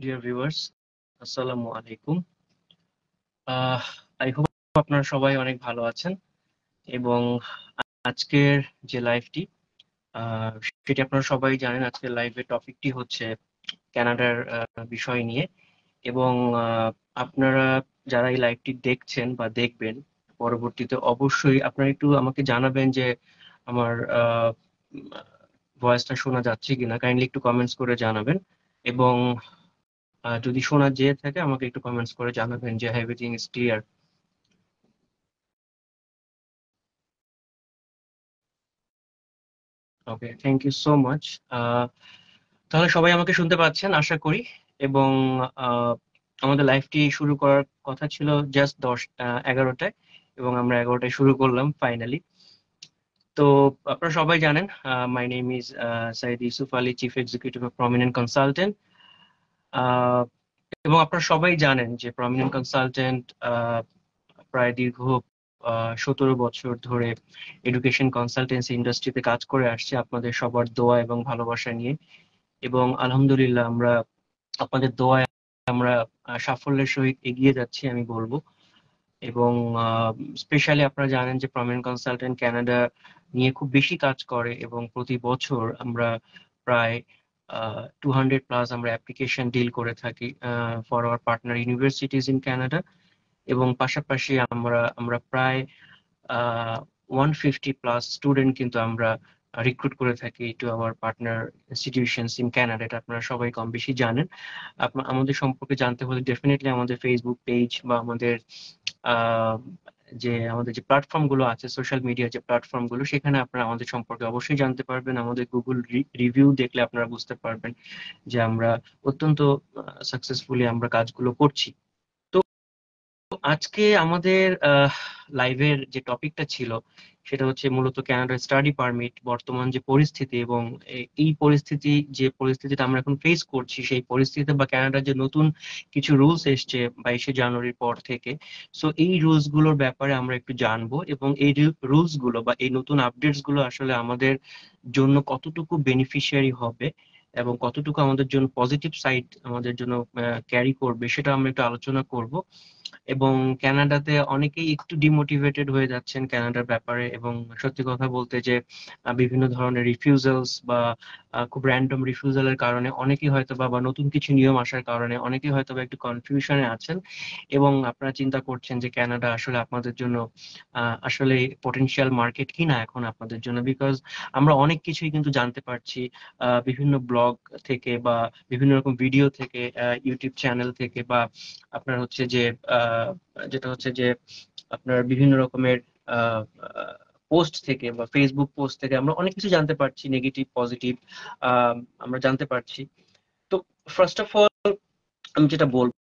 Dear viewers, আসসালামু আলাইকুম। I hope আপনারা সবাই অনেক ভালো আছেন এবং আজকের যে লাইভটি সেটি আপনারা সবাই জানেন। আজকের লাইভের টপিকটি হচ্ছে কানাডার বিষয় নিয়ে এবং আপনারা যারা এই লাইভটি দেখছেন বা দেখবেন পরবর্তীতে অবশ্যই আপনারা একটু আমাকে জানাবেন যে আমার ভয়েসটা শোনা যাচ্ছে কিনা। কাইন্ডলি একটু কমেন্টস করে জানাবেন এবং যদি শোনা যেয়ে থাকে আমাকে একটু কমেন্টস করে জানাবেন যে everything is clear. Okay, thank you so much. তাহলে সবাই আমাকে শুনতে পাচ্ছেন আশা করি। এবং আহ, আমাদের লাইভটি শুরু করার কথা ছিল জাস্ট 11টায় এবং আমরা 11টায় শুরু করলাম ফাইনালি। তো আপনারা সবাই জানেন my name is Sayed Yusuf Ali, chief executive of prominent consultant. এবং আপনারা সবাই জানেন যে প্রমিনেন্ট কনসালটেন্ট প্রায় দীর্ঘ 17 বছর ধরে এডুকেশন কনসালটেন্সি ইন্ডাস্ট্রিতে কাজ করে আসছে আপনাদের সবার দোয়া এবং ভালোবাসা নিয়ে। এবং আলহামদুলিল্লাহ আমরা আপনাদের দোয়ায় আমরা সাফল্যের সহিত এগিয়ে যাচ্ছি আমি বলবো। এবং স্পেশালি আপনারা জানেন যে প্রমিনেন্ট কনসালটেন্ট কানাডা নিয়ে খুব বেশি কাজ করে এবং প্রতি বছর আমরা প্রায় 200+ আমরা অ্যাপ্লিকেশন ডিল করে থাকি for our partner universities in Canada. এবং পাশাপাশি আমরা আমরা প্রায় 150+ স্টুডেন্ট কিন্তু আমরা রিক্রুট করে থাকি to our partner institutions in Canada. এটা আপনারা সবাই কম বেশি জানেন। আমাদের সম্পর্কে জানতে হলে ডেফিনেটলি আমাদের ফেসবুক পেজ বা আমাদের আহ, আমাদের যে প্ল্যাটফর্ম গুলো আছে, সোশ্যাল মিডিয়ার যে প্ল্যাটফর্ম গুলো, সেখানে আপনারা আমাদের সম্পর্কে অবশ্যই জানতে পারবেন। আমাদের গুগল রিভিউ দেখলে আপনারা বুঝতে পারবেন যে আমরা অত্যন্ত সাকসেসফুলি আমরা কাজগুলো করছি। তো আজকে আমাদের লাইভের যে টপিকটা ছিল সেটা হচ্ছে মূলত কানাডার স্টাডি পারমিট বর্তমান যে পরিস্থিতি এবং এই পরিস্থিতি যে পরিস্থিতিটা আমরা এখন ফেস করছি সেই পরিস্থিতিতে বা কানাডার যে নতুন কিছু রুলস এসছে 22শে জানুয়ারির পর থেকে। সো এই রুলস গুলোর ব্যাপারে আমরা একটু জানবো এবং এই রুলস গুলো বা এই নতুন আপডেটস গুলো আসলে আমাদের জন্য কতটুকু বেনিফিশিয়ারি হবে এবং কতটুকু আমাদের জন্য পজিটিভ সাইড আমাদের জন্য ক্যারি করবে সেটা আমরা একটু আলোচনা করব। এবং কানাডাতে অনেকেই একটু ডিমোটিভেটেড হয়ে যাচ্ছেন কানাডার ব্যাপারে। এবং সত্যি কথা বলতে যে বিভিন্ন ধরনের রিফিউজালস বা খুব র্যান্ডম রিফিউজালের কারণে অনেকেই হয়তো বা নতুন কিছু নিয়ম আসার কারণে অনেকেই হয়তো বা একটু কনফিউশনে আছেন এবং আপনারা চিন্তা করছেন যে কানাডা আসলে আপনাদের জন্য আসলে পটেনশিয়াল মার্কেট কিনা এখন আপনাদের জন্য। বিকজ আমরা অনেক কিছুই কিন্তু জানতে পারছি বিভিন্ন ব্লগ থেকে বা বিভিন্ন রকম ভিডিও থেকে, ইউটিউব চ্যানেল থেকে বা আপনার হচ্ছে যে আহ, যেটা হচ্ছে যে আপনার বিভিন্ন রকমের পোস্ট থেকে বা ফেসবুক পোস্ট থেকে আমরা অনেক কিছু জানতে পারছি, নেগেটিভ পজিটিভ আমরা জানতে পারছি। তো ফার্স্ট অফ অল আমি যেটা বলবো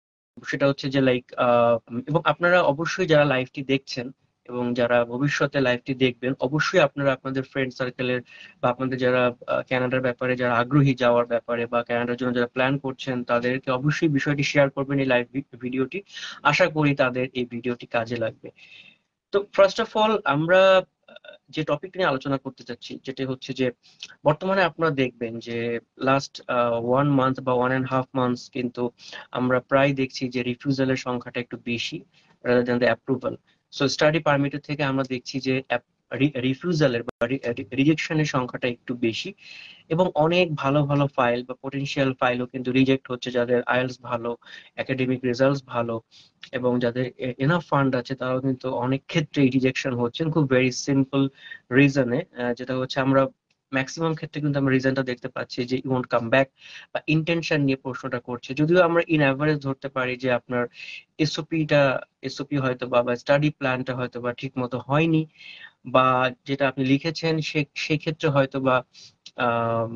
সেটা হচ্ছে যে লাইক, এবং আপনারা অবশ্যই যারা লাইভটি দেখছেন এবং যারা ভবিষ্যতে লাইভটি দেখবেন অবশ্যই আপনারা আপনাদের ফ্রেন্ড সার্কেলের বা আপনাদের যারা কানাডার ব্যাপারে যারা আগ্রহী যাওয়ার ব্যাপারে বা কানাডার জন্য যারা প্ল্যান করছেন তাদেরকে অবশ্যই বিষয়টি শেয়ার করবেন এই লাইভ ভিডিওটি। আশা করি তাদের এই ভিডিওটি কাজে লাগবে। তো ফার্স্ট অফ অল আমরা যে টপিক নিয়ে আলোচনা করতে চাচ্ছি যেটা হচ্ছে যে বর্তমানে আপনারা দেখবেন যে লাস্ট 1 মান্থ বা 1.5 মান্থস কিন্তু আমরা প্রায় দেখছি যে রিফিউজালের সংখ্যাটা একটু বেশি rather than the approval. So study পারমিটের থেকে আমরা দেখছি যে রিফিউজালের বা রিজেকশনের সংখ্যাটা একটু বেশি এবং অনেক ভালো ভালো ফাইল বা পটেনশিয়াল ফাইলও কিন্তু রিজেক্ট হচ্ছে যাদের আইএলটিএস ভালো, একাডেমিক রেজাল্টস ভালো এবং যাদের এনাফ ফান্ড আছে তারাও কিন্তু অনেক ক্ষেত্রে রিজেকশন হচ্ছেন খুব ভেরি সিম্পল রিজনে। যেটা হচ্ছে আমরা ম্যাক্সিমাম ক্ষেত্রে কিন্তু আমরা রিজনটা দেখতে পাচ্ছি যে ইউ ওয়ান্ট কাম ব্যাক বা ইন্টেনশন নিয়ে প্রশ্নটা করছে। যদিও আমরা ইন অ্যাভারেজ ধরতে পারি যে আপনার এসওপিটা এসওপি হয়তো বা স্টাডি প্ল্যানটা হয়তো বা ঠিক মতো হয়নি বা যেটা আপনি লিখেছেন সেই ক্ষেত্রে হয়তো বা আম,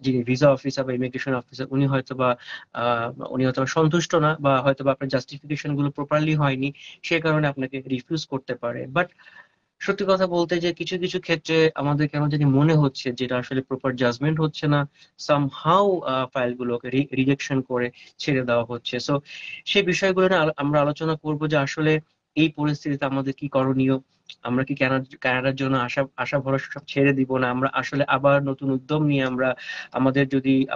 যিনি ভিসা অফিসার বা ইমিগ্রেশন অফিসার উনি হয়তো বা সন্তুষ্ট না বা হয়তো বা আপনার জাস্টিফিকেশন গুলো প্রপারলি হয়নি, সে কারণে আপনাকে রিফিউজ করতে পারে। বাট সত্যি কথা বলতে যে কিছু কিছু ক্ষেত্রে আমাদের কেন জানি মনে হচ্ছে যেটা আসলে প্রপার জাজমেন্ট হচ্ছে না, সামহাউ ফাইলগুলোকে রিজেকশন করে ছেড়ে দেওয়া হচ্ছে। সো সেই বিষয়গুলো নিয়ে আমরা আলোচনা করব যে আসলে এই পরিস্থিতিতে আমাদের কি করণীয় আমরা কি কানাডার জন্য আশা আশা ভরসা সব ছেড়ে দিব না, আমরা আসলে আবার নতুন উদ্যম নিয়ে আমরা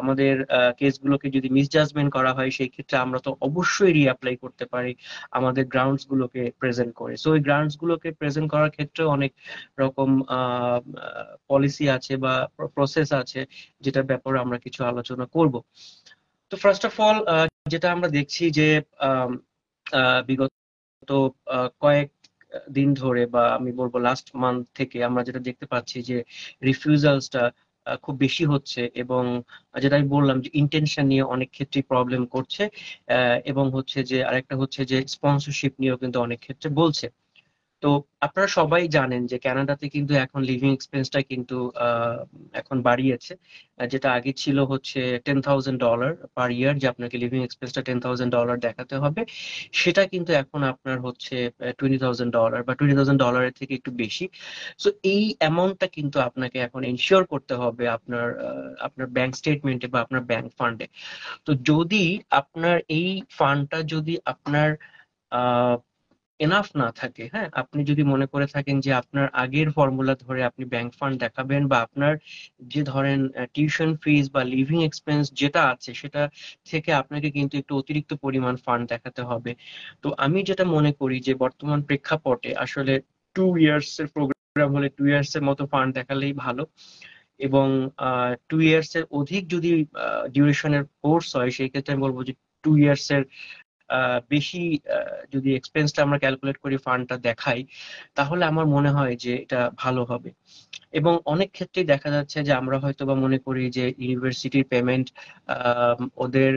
আমাদের কেসগুলোকে যদি মিসজাজমেন্ট করা হয় সেই ক্ষেত্রে আমরা তো অবশ্যই রিঅ্যাপ্লাই করতে পারি আমাদের গ্রাউন্ডস গুলোকে প্রেজেন্ট করে। সো ওই গ্রাউন্ডস গুলোকে প্রেজেন্ট করার ক্ষেত্রে অনেক রকম পলিসি আছে বা প্রসেস আছে, যেটার ব্যাপারে আমরা কিছু আলোচনা করব। তো ফার্স্ট অফ অল যেটা আমরা দেখছি যে আম, বিগত কয়েক দিন ধরে বা আমি বলবো লাস্ট মান্থ থেকে আমরা যেটা দেখতে পাচ্ছি যে রিফিউজালসটা খুব বেশি হচ্ছে, এবং যেটা আমি বললাম যে ইন্টেনশন নিয়ে অনেক ক্ষেত্রে প্রবলেম করছে, এবং হচ্ছে যে আরেকটা হচ্ছে যে স্পন্সরশিপ নিয়েও কিন্তু অনেক ক্ষেত্রে বলছে। তো আপনারা সবাই জানেন যে কানাডাতে কিন্তু এখন লিভিং এক্সপেন্সটা কিন্তু এখন বাড়িয়েছে। যেটা আগে ছিল হচ্ছে $10,000 পার ইয়ার, যে আপনাকে লিভিং এক্সপেন্সটা $10,000 দেখাতে হবে, সেটা কিন্তু এখন আপনার হচ্ছে $20,000 বা $20,000 থেকে একটু বেশি। সো এই অ্যামাউন্টটা কিন্তু আপনাকে এখন এনশিওর করতে হবে আপনার আপনার ব্যাংক স্টেটমেন্টে বা আপনার ব্যাংক ফান্ডে। তো যদি আপনার এই ফান্ডটা যদি আপনার এনাফ না থাকে, হ্যাঁ, আপনি যদি মনে করে থাকেন যে আপনার আগের ফর্মুলা ধরে আপনি ব্যাংক ফান্ড দেখাবেন, বা আপনার যে ধরেন টিউশন ফিস বা লিভিং এক্সপেন্স যেটা আছে সেটা থেকে আপনাকে কিন্তু একটু অতিরিক্ত পরিমাণ ফান্ড দেখাতে হবে। তো আমি যেটা মনে করি যে বর্তমান প্রেক্ষাপটে আসলে 2 ইয়ার্স এর প্রোগ্রাম হলে 2 ইয়ার্স এর মতো ফান্ড দেখালেই ভালো। এবং 2 ইয়ার্স এর অধিক যদি ডিউরেশনের কোর্স হয় সেই ক্ষেত্রে আমি বলবো যে 2 ইয়ার্স এর বেশি যদি এক্সপেন্সটা আমরা ক্যালকুলেট করি ফান্ডটা দেখাই, তাহলে আমার মনে হয় যে এটা ভালো হবে। এবং অনেক ক্ষেত্রেই দেখা যাচ্ছে যে আমরা হয়তো বা মনে করি যে ইউনিভার্সিটির পেমেন্ট ওদের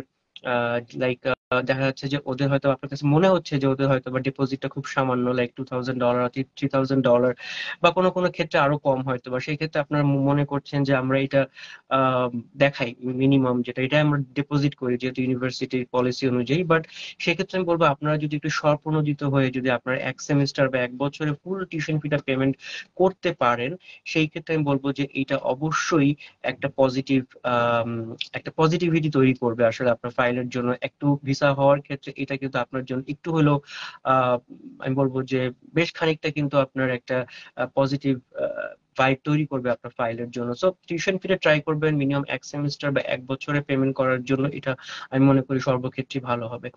লাইক দেখা যাচ্ছে যে ওদের হয়তো আপনার কাছে মনে হচ্ছে যে ওদের হয়তো বা ডিপোজিটটা খুব সামান্য, লাইক $2,000, $3,000, বা কোনো কোনো ক্ষেত্রে আরো কম হয়তো, বা সেই ক্ষেত্রে আপনারা মনে করছেন যে আমরা এটা আহ, দেখাই মিনিমাম, যেটা এটা আমরা ডিপোজিট করি যেহেতু ইউনিভার্সিটির পলিসি অনুযায়ী। বাট সেক্ষেত্রে আমি বলবো আপনারা যদি একটু স্বপ্রণোদিত হয়ে যদি আপনার 1 সেমিস্টার বা 1 বছরে ফুল টিউশন ফিটা পেমেন্ট করতে পারেন, সেই ক্ষেত্রে আমি বলবো যে এটা অবশ্যই একটা পজিটিভ একটা পজিটিভিটি তৈরি করবে আসলে আপনার ফাইলের জন্য। একটু ভিসা হওয়ার ক্ষেত্রে এটা কিন্তু আপনার জন্য একটু হলেও আহ, আমি বলবো যে বেশ খানিকটা কিন্তু আপনার একটা পজিটিভ ভাইব তৈরি করবে আপনার ফাইলের জন্য। সো টিউশন ফিটা ট্রাই করবেন মিনিমাম 1 সেমিস্টার বা 1 বছরে পেমেন্ট করার জন্য, এটা আমি মনে করি সর্বক্ষেত্রে ভালো হবে।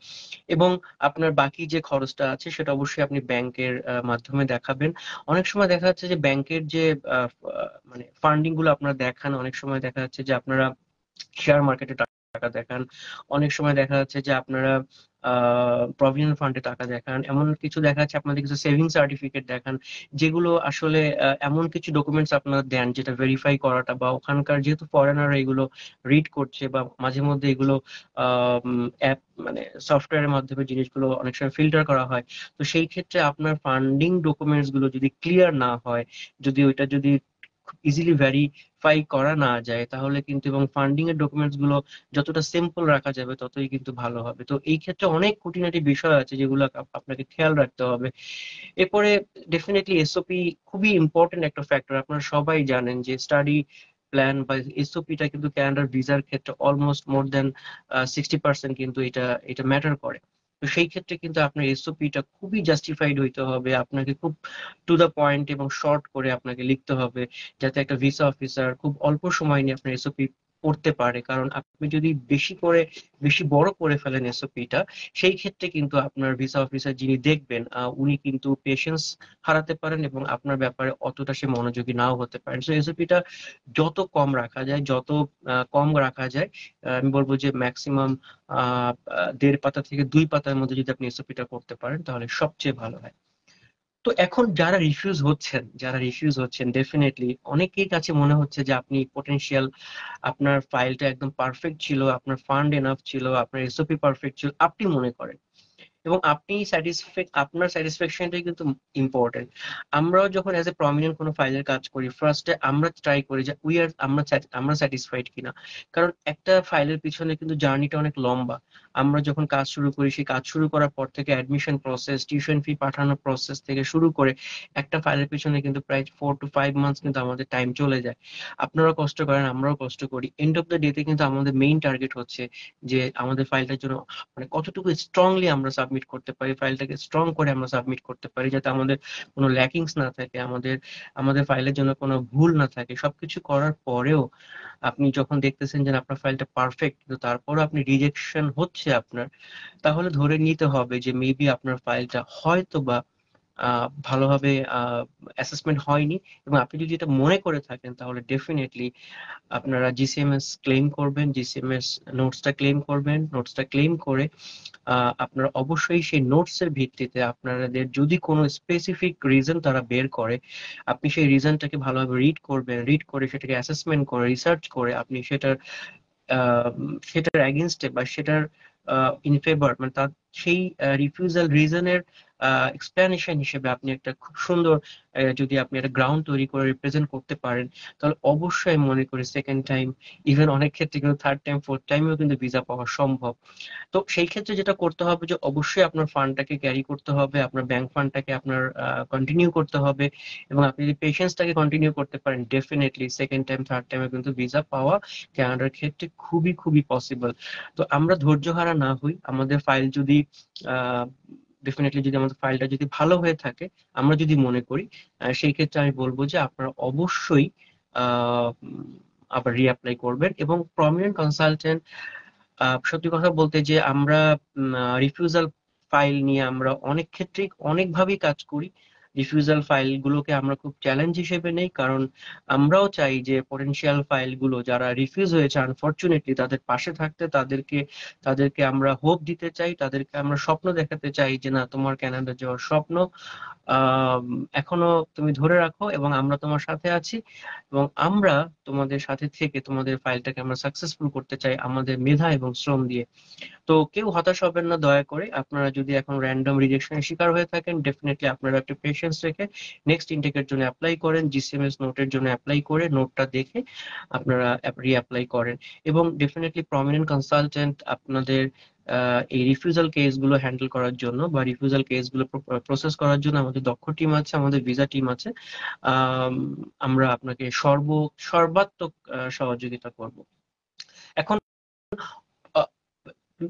এবং আপনার বাকি যে খরচটা আছে সেটা অবশ্যই আপনি ব্যাংকের মাধ্যমে দেখাবেন। অনেক সময় দেখা যাচ্ছে যে ব্যাংকের যে মানে ফান্ডিং গুলো আপনারা দেখান, অনেক সময় দেখা যাচ্ছে যে আপনারা শেয়ার মার্কেটে টাকা দেখান, অনেক সময় দেখা যাচ্ছে যে আপনারা প্রভিডেন্ট ফান্ডে টাকা দেখান, এমন কিছু দেখা যাচ্ছে আপনাদের কিছু সেভিং সার্টিফিকেট দেখান, যেগুলো আসলে এমন কিছু ডকুমেন্টস আপনারা দেন যেটা ভেরিফাই করাটা, বা ওখানকার যেহেতু ফরেনার এগুলো রিড করছে, বা মাঝে মধ্যে এগুলো অ্যাপ মানে সফটওয়্যারের মাধ্যমে জিনিসগুলো অনেক সময় ফিল্টার করা হয়। তো সেই ক্ষেত্রে আপনার ফান্ডিং ডকুমেন্টস গুলো যদি ক্লিয়ার না হয়, যদি ওইটা যদি ইজিলি ভেরিফাই করা না যায়, তাহলে কিন্তু এবং ফান্ডিং এর ডকুমেন্টস গুলো যতটা সিম্পল রাখা যাবে ততই কিন্তু ভালো হবে। তো এই ক্ষেত্রে অনেক খুঁটিনাটি বিষয় আছে যেগুলো আপনাকে খেয়াল রাখতে হবে। এরপরে ডেফিনেটলি এসওপি খুবই ইম্পর্টেন্ট একটা ফ্যাক্টর। আপনারা সবাই জানেন যে স্টাডি প্ল্যান বা এসওপিটা কিন্তু ক্যানাডার ভিসার ক্ষেত্রে অলমোস্ট মোর দেন 60% কিন্তু এটা এটা ম্যাটার করে। তো সেই ক্ষেত্রে কিন্তু আপনার এসওপিটা খুবই জাস্টিফাইড হইতে হবে, আপনাকে খুব টু দা পয়েন্ট এবং শর্ট করে আপনাকে লিখতে হবে, যাতে একটা ভিসা অফিসার খুব অল্প সময় নিয়ে আপনার এসওপি পড়তে পারে। কারণ আপনি যদি বেশি বড় করে ফেলেন এসওপিটা, সেই ক্ষেত্রে কিন্তু আপনার ভিসা অফিসার যিনি দেখবেন উনি কিন্তু পেশেন্স হারাতে পারেন এবং আপনার ব্যাপারে অতটা সে মনোযোগী নাও হতে পারেন। সো এসওপিটা যত কম রাখা যায়, যত কম রাখা যায়, আমি বলবো যে ম্যাক্সিমাম 1.5 পাতা থেকে 2 পাতার মধ্যে যদি আপনি এসওপিটা করতে পারেন তাহলে সবচেয়ে ভালো হয়। তো এখন যারা রিফিউজ হচ্ছেন ডেফিনেটলি অনেকের কাছে মনে হচ্ছে যে আপনি পোটেনশিয়াল, আপনার ফাইলটা একদম পারফেক্ট ছিল, আপনার ফান্ড এনাফ ছিল, আপনার এসওপি পারফেক্ট ছিল আপনি মনে করেন, এবং আপনি আপনার স্যাটিসফ্যাকশনটাই কিন্তু ইম্পর্টেন্ট। আমরাও যখন এজ এ প্রমিনেন্ট কোনো ফাইলের কাজ করি, ফার্স্টে আমরা ট্রাই করি যে আমরা স্যাটিসফাইড কিনা। কারণ একটা ফাইলের পিছনে কিন্তু জার্নিটা অনেক লম্বা। আমরা যখন কাজ শুরু করি, সেই কাজ শুরু করার পর থেকে অ্যাডমিশন প্রসেস, টিউশন ফি পাঠানোর প্রসেস থেকে শুরু করে একটা ফাইলের পিছনে কিন্তু প্রায় 4 to 5 মান্থস কিন্তু আমাদের টাইম চলে যায়। আপনারাও কষ্ট করেন, আমরাও কষ্ট করি, এন্ড অফ দ্য ডেতে কিন্তু আমাদের মেইন টার্গেট হচ্ছে যে আমাদের ফাইলটার জন্য মানে কতটুকু স্ট্রংলি আমরা সাবমিট করতে পারি, ফাইলটাকে স্ট্রং করে আমরা সাবমিট করতে পারি, যাতে আমাদের কোনো ল্যাকিংস না থাকে, আমাদের আমাদের ফাইলের জন্য কোনো ভুল না থাকে। সবকিছু করার পরেও আপনি যখন দেখতেছেন যে আপনার ফাইলটা পারফেক্ট, কিন্তু তারপরও আপনি রিজেকশন হচ্ছে আপনার, তাহলে ধরে নিতে হবে যে মেবি আপনার ফাইলটা হয়তো বা ভালোভাবে অ্যাসেসমেন্ট হয়নি। এবং আপনি যদি এটা মনে করে থাকেন তাহলে ডেফিনেটলি আপনারা জিসিএমএস ক্লেম করবেন, জিসিএমএস নোটসটা ক্লেম করবেন। নোটসটা ক্লেম করে আপনারা অবশ্যই সেই নোটস এর ভিত্তিতে আপনাদের যদি কোনো স্পেসিফিক রিজন তারা বের করে, আপনি সেই রিজনটাকে ভালোভাবে রিড করবেন, রিড করে সেটাকে অ্যাসেসমেন্ট করে রিসার্চ করে আপনি সেটার সেটার এগেনস্টে বা সেটার ইন ফেভার, মানে তার সেই রিফিউজাল রিজনের এক্সপ্লেনেশন হিসেবে আপনি একটা খুব সুন্দর যদি আপনি একটা গ্রাউন্ড তৈরি করে রিপ্রেজেন্ট করতে পারেন, তাহলে অবশ্যই আমি মনে করি সেকেন্ড টাইম, ইভেন অনেক ক্ষেত্রে কিন্তু থার্ড টাইম ফোর্থ টাইমেও কিন্তু ভিসা পাওয়া সম্ভব। তো সেই ক্ষেত্রে যেটা করতে হবে যে অবশ্যই আপনার ফান্ডটাকে ক্যারি করতে হবে, আপনার ব্যাংক ফান্ডটাকে আপনার কন্টিনিউ করতে হবে, এবং আপনি যদি পেশেন্সটাকে কন্টিনিউ করতে পারেন ডেফিনেটলি সেকেন্ড টাইম থার্ড টাইমে কিন্তু ভিসা পাওয়া কানাডার ক্ষেত্রে খুবই খুবই পসিবল। তো আমরা ধৈর্য হারা না হই, আমাদের ফাইল যদি ডেফিনেটলি যদি আমাদের ফাইলটা যদি ভালো হয়ে থাকে, আমরা যদি মনে করি, সেই ক্ষেত্রে আমি বলবো যে আপনারা অবশ্যই আবার রিঅ্যাপ্লাই করবেন। এবং প্রমিনেন্ট কনসালটেন্ট, সত্যি কথা বলতে যে আমরা রিফিউজাল ফাইল নিয়ে আমরা অনেক ক্ষেত্রেই অনেকভাবেই কাজ করি। রিফিউজাল ফাইল গুলোকে আমরা খুব চ্যালেঞ্জ হিসেবে নেই, কারণ আমরাও চাই যে পটেনশিয়াল ফাইল গুলো যারা রিফিউজ হয়েছে আনফরচুনেটলি তাদের পাশে থাকতে, তাদেরকে আমরা হোপ দিতে চাই, তাদেরকে আমরা স্বপ্ন দেখাতে চাই যে না, তোমার কানাডা যাওয়ার স্বপ্ন আহ এখনো তুমি ধরে রাখো এবং আমরা তোমার সাথে আছি, এবং আমরা তোমাদের সাথে থেকে তোমাদের ফাইলটাকে আমরা সাকসেসফুল করতে চাই আমাদের মেধা এবং শ্রম দিয়ে। তো কেউ হতাশ হবেন না দয়া করে। আপনারা যদি এখন র্যান্ডম রিজেকশনের শিকার হয়ে থাকেন, ডেফিনেটলি আপনারা একটা পেশেন্স রেখে নেক্সট ইনটেকের জন্য অ্যাপ্লাই করেন, জিসিএমএস নোটের জন্য অ্যাপ্লাই করে নোটটা দেখে আপনারা রিঅ্যাপ্লাই করেন। এবং ডেফিনেটলি প্রমিনেন্ট কনসালটেন্ট আপনাদের এই রিফিউজাল কেসগুলো হ্যান্ডেল করার জন্য বা রিফিউজাল কেসগুলো প্রসেস করার জন্য আমাদের দক্ষ টিম আছে, আমাদের ভিসা টিম আছে। আম, আমরা আপনাকে সর্বাত্মক সহযোগিতা করব। এখন আহ,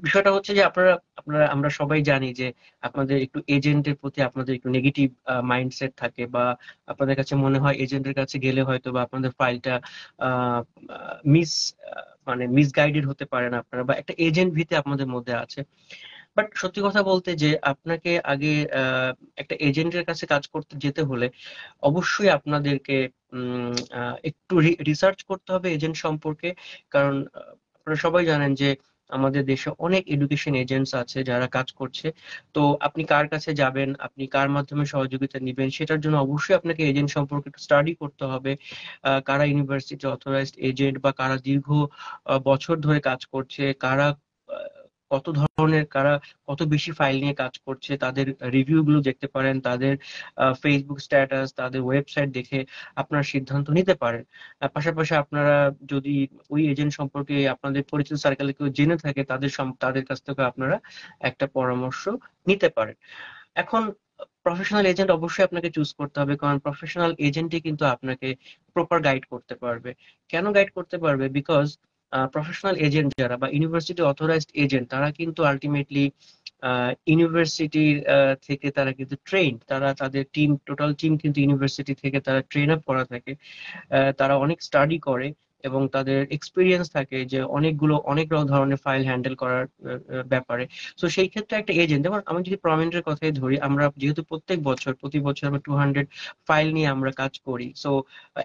বিষয়টা হচ্ছে যে আপনারা আপনারা আমরা সবাই জানি যে আপনাদের একটু এজেন্টের প্রতি আপনাদের একটু নেগেটিভ মাইন্ডসেট থাকে, বা আপনাদের কাছে মনে হয় এজেন্টের কাছে গেলে হয়তো বা আপনাদের ফাইলটা মিস মানে মিসগাইডেড হতে পারেন আপনারা, বা একটা এজেন্ট ভীতি আপনাদের মধ্যে আছে। বাট সত্যি কথা বলতে যে আপনাকে আগে একটা এজেন্টের কাছে কাজ করতে যেতে হলে অবশ্যই আপনাদেরকে একটু রিসার্চ করতে হবে এজেন্ট সম্পর্কে। কারণ আপনারা সবাই জানেন যে আমাদের দেশে অনেক এডুকেশন এজেন্টস আছে যারা কাজ করছে। তো আপনি কার কাছে যাবেন, আপনি কার মাধ্যমে সহযোগিতা নেবেন, সেটার জন্য অবশ্যই আপনাকে এজেন্ট সম্পর্কে একটু স্টাডি করতে হবে। কারা ইউনিভার্সিটি অথরাইজড এজেন্ট, বা কারা দীর্ঘ বছর ধরে কাজ করছে, কারা কত ধরনের, কারা কত বেশি ফাইল নিয়ে কাজ করছে, তাদের রিভিউ গুলো দেখতে পারেন, তাদের ফেসবুক স্ট্যাটাস, তাদের ওয়েবসাইট দেখে আপনার সিদ্ধান্ত নিতে পারেন। পাশাপাশি আপনারা যদি ওই এজেন্ট সম্পর্কে আপনাদের পরিচিত সার্কেলে কেউ জেনে থাকে, তাদের কাছ থেকে আপনারা একটা পরামর্শ নিতে পারেন। এখন প্রফেশনাল এজেন্ট অবশ্যই আপনাকে চুজ করতে হবে, কারণ প্রফেশনাল এজেন্টই কিন্তু আপনাকে প্রপার গাইড করতে পারবে। কেন গাইড করতে পারবে? বিকজ প্রফেশনাল এজেন্ট যারা বা ইউনিভার্সিটি অথরাইজড এজেন্ট তারা কিন্তু আলটিমেটলি ইউনিভার্সিটির থেকে তারা কিন্তু ট্রেন, তারা তাদের টিম, টোটাল টিম কিন্তু ইউনিভার্সিটি থেকে তারা ট্রেন আপ করা থাকে। তারা অনেক স্টাডি করে এবং তাদের এক্সপিরিয়েন্স থাকে যে অনেক ধরনের ফাইল হ্যান্ডেল করার ব্যাপারে। তো সেই ক্ষেত্রে একটা এজেন্ট, যেমন আমি যদি প্রমিনেন্টের কথাই ধরি, আমরা যেহেতু প্রতি বছর আমরা 200 ফাইল নিয়ে আমরা কাজ করি, সো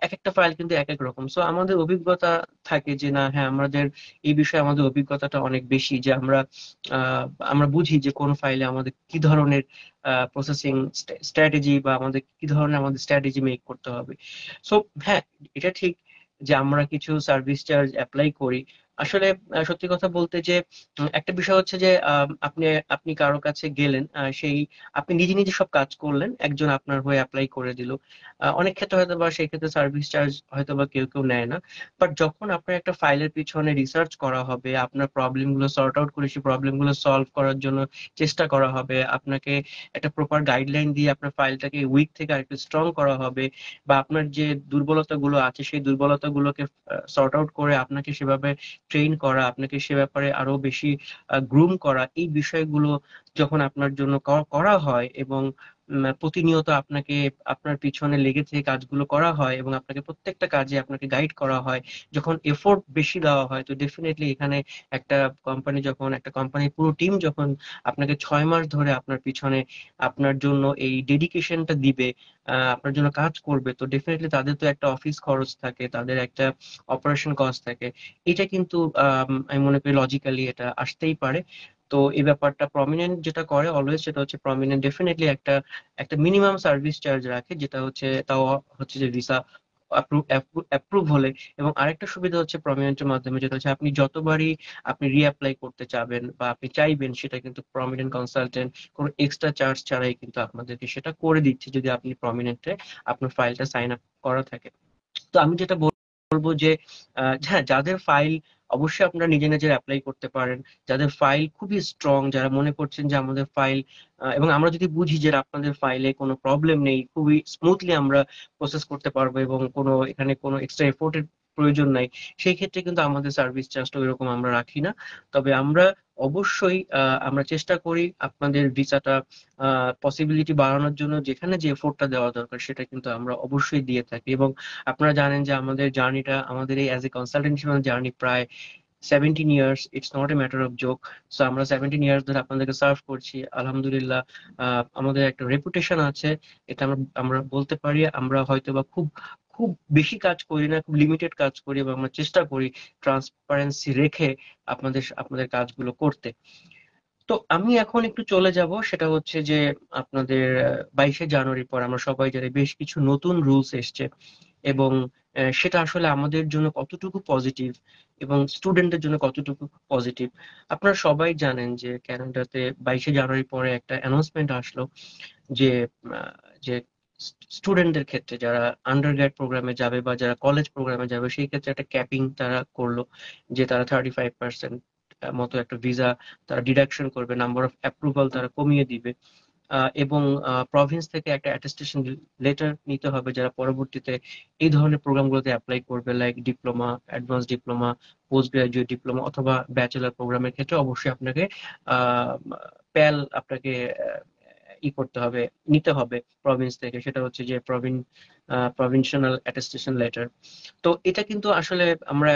এক একটা ফাইল কিন্তু এক এক রকম। সো আমাদের অভিজ্ঞতা থাকে যে না, হ্যাঁ, আমাদের এই বিষয়ে আমাদের অভিজ্ঞতাটা অনেক বেশি, যে আহ, আমরা বুঝি যে কোন ফাইলে আমাদের কি ধরনের প্রসেসিং স্ট্র্যাটেজি বা আমাদের স্ট্র্যাটেজি মেক করতে হবে। সো হ্যাঁ, এটা ঠিক যে আমরা কিছু সার্ভিস চার্জ অ্যাপ্লাই করি। আসলে সত্যি কথা বলতে যে একটা বিষয় হচ্ছে যে আপনি আপনি কারো কাছে গেলেন, আপনি নিজে নিজে সব কাজ করলেন, একজন আপনার হয়ে অ্যাপ্লাই করে দিল। অনেক ক্ষেত্রে হয়তো বা সেই ক্ষেত্রে সার্ভিস চার্জ হয়তো বা কেউ কেউ নেয় না। বাট যখন আপনার একটা ফাইলের পিছনে রিসার্চ করা হবে, আপনার প্রবলেম গুলো সর্ট আউট করে সেই প্রবলেম গুলো সলভ করার জন্য চেষ্টা করা হবে, আপনাকে একটা প্রপার গাইডলাইন দিয়ে আপনার ফাইলটাকে উইক থেকে আরেকটু স্ট্রং করা হবে, বা আপনার যে দুর্বলতা গুলো আছে সেই দুর্বলতা গুলোকে সর্ট আউট করে আপনাকে সেভাবে ট্রেন করা, আপনাকে সে ব্যাপারে আরো বেশি গ্রুম করা, এই বিষয়গুলো যখন আপনার জন্য করা হয় এবং প্রতিনিয়ত আপনাকে আপনার পিছনে লেগে থেকে কাজগুলো করা হয় এবং আপনাকে প্রত্যেকটা কাজে আপনাকে গাইড করা হয়, যখন এফোর্ট বেশি দেওয়া হয়, তো ডেফিনেটলি এখানে একটা কোম্পানির পুরো টিম যখন আপনাকে 6 মাস ধরে আপনার পিছনে আপনার জন্য এই ডেডিকেশনটা দিবে, আপনার জন্য কাজ করবে, তো ডেফিনেটলি তাদের তো একটা অফিস খরচ থাকে, তাদের একটা অপারেশন কস্ট থাকে। এটা কিন্তু আমি মনে করি লজিক্যালি এটা আসতেই পারে। তো এই ব্যাপারটা প্রমিনেন্ট যেটা করে অলওয়েজ, সেটা হচ্ছে প্রমিনেন্ট ডেফিনেটলি একটা একটা মিনিমাম সার্ভিস চার্জ রাখে, যেটা হচ্ছে তাও হচ্ছে যে ভিসা অ্যাপ্রুভ হলে। এবং আরেকটা সুবিধা হচ্ছে প্রমিনেন্টের মাধ্যমে, যেটা হচ্ছে আপনি যতবারই আপনি রিঅ্যাপ্লাই করতে চাবেন বা আপনি চাইবেন, সেটা কিন্তু প্রমিনেন্ট কনসালটেন্ট কোনো এক্সট্রা চার্জ ছাড়াই কিন্তু আপনাদেরকে সেটা করে দিচ্ছে, যদি আপনি প্রমিনেন্টে আপনার ফাইলটা সাইন আপ করা থাকে। তো আমি যেটা বলবো যে হ্যাঁ, যাদের ফাইল, অবশ্যই আপনারা নিজে নিজে অ্যাপ্লাই করতে পারেন, যাদের ফাইল খুবই স্ট্রং, যারা মনে করছেন যে আমাদের ফাইল, এবং আমরা যদি বুঝি যে আপনাদের ফাইলে কোনো প্রবলেম নেই, খুবই স্মুথলি আমরা প্রসেস করতে পারবো এবং এখানে কোনো এক্সট্রা এফোর্টের প্রয়োজন নাই, সেই ক্ষেত্রে কিন্তু আমাদের সার্ভিস চার্জটা ওইরকম আমরা রাখি না। তবে আমরা অবশ্যই আমরা চেষ্টা করি আপনাদের ভিসাটা পসিবিলিটি বাড়ানোর জন্য যেখানে যে এফোর্টটা দেওয়া দরকার সেটা কিন্তু আমরা অবশ্যই দিয়ে থাকি। এবং আপনারা জানেন যে আমাদের জার্নিটা, আমাদের এই অ্যাজ এ কনসালটেন্ট জার্নি প্রায় 17 years, it's not a matter of joke. So আমরা 17 ইয়ার্স ধরে আপনাদেরকে সার্ভ করছি, আলহামদুলিল্লাহ। আমাদের একটা রেপুটেশন আছে, এটা আমরা আমরা বলতে পারি। আমরা হয়তো বা খুব খুব বেশি কাজ করি না, খুব লিমিটেড কাজ করি, এবং আমরা চেষ্টা করি ট্রান্সপারেন্সি রেখে আপনাদের আপনাদের কাজগুলো করতে। তো আমি এখন একটু চলে যাব, সেটা হচ্ছে যে আপনাদের 22শে জানুয়ারির পর আমরা সবাই জানি বেশ কিছু নতুন রুলস এসছে, এবং সেটা আসলে আমাদের জন্য কতটুকু পজিটিভ এবং স্টুডেন্টদের জন্য কতটুকু পজিটিভ। আপনারা সবাই জানেন যে কানাডাতে 22শে জানুয়ারির পরে একটা অ্যানাউন্সমেন্ট আসলো যে যে স্টুডেন্টদের ক্ষেত্রে যারা আন্ডার গ্রেড প্রোগ্রামে যাবে বা যারা কলেজ প্রোগ্রামে যাবে, সেই ক্ষেত্রে একটা ক্যাপিং তারা করলো, যে তারা 35% মতো একটা ভিসা তারা ডিডাকশন করবে, নাম্বার অফ অ্যাপ্রুভাল তারা কমিয়ে দিবে। এবং প্রভিন্স থেকে একটা অ্যাটেস্টেশন লেটার নিতে হবে যারা পরবর্তীতে এই ধরনের প্রোগ্রামগুলোতে অ্যাপ্লাই করবে, like diploma, advance diploma, post graduate diploma অথবা ব্যাচেলার প্রোগ্রামের ক্ষেত্রে অবশ্যই আপনাকে প্যাল আপনাকে করতে হবে, নিতে হবে প্রভিন্স থেকে, সেটা হচ্ছে যে প্রভিনশনাল অ্যাটেস্টেশন লেটার। তো এটা কিন্তু আসলে আমরা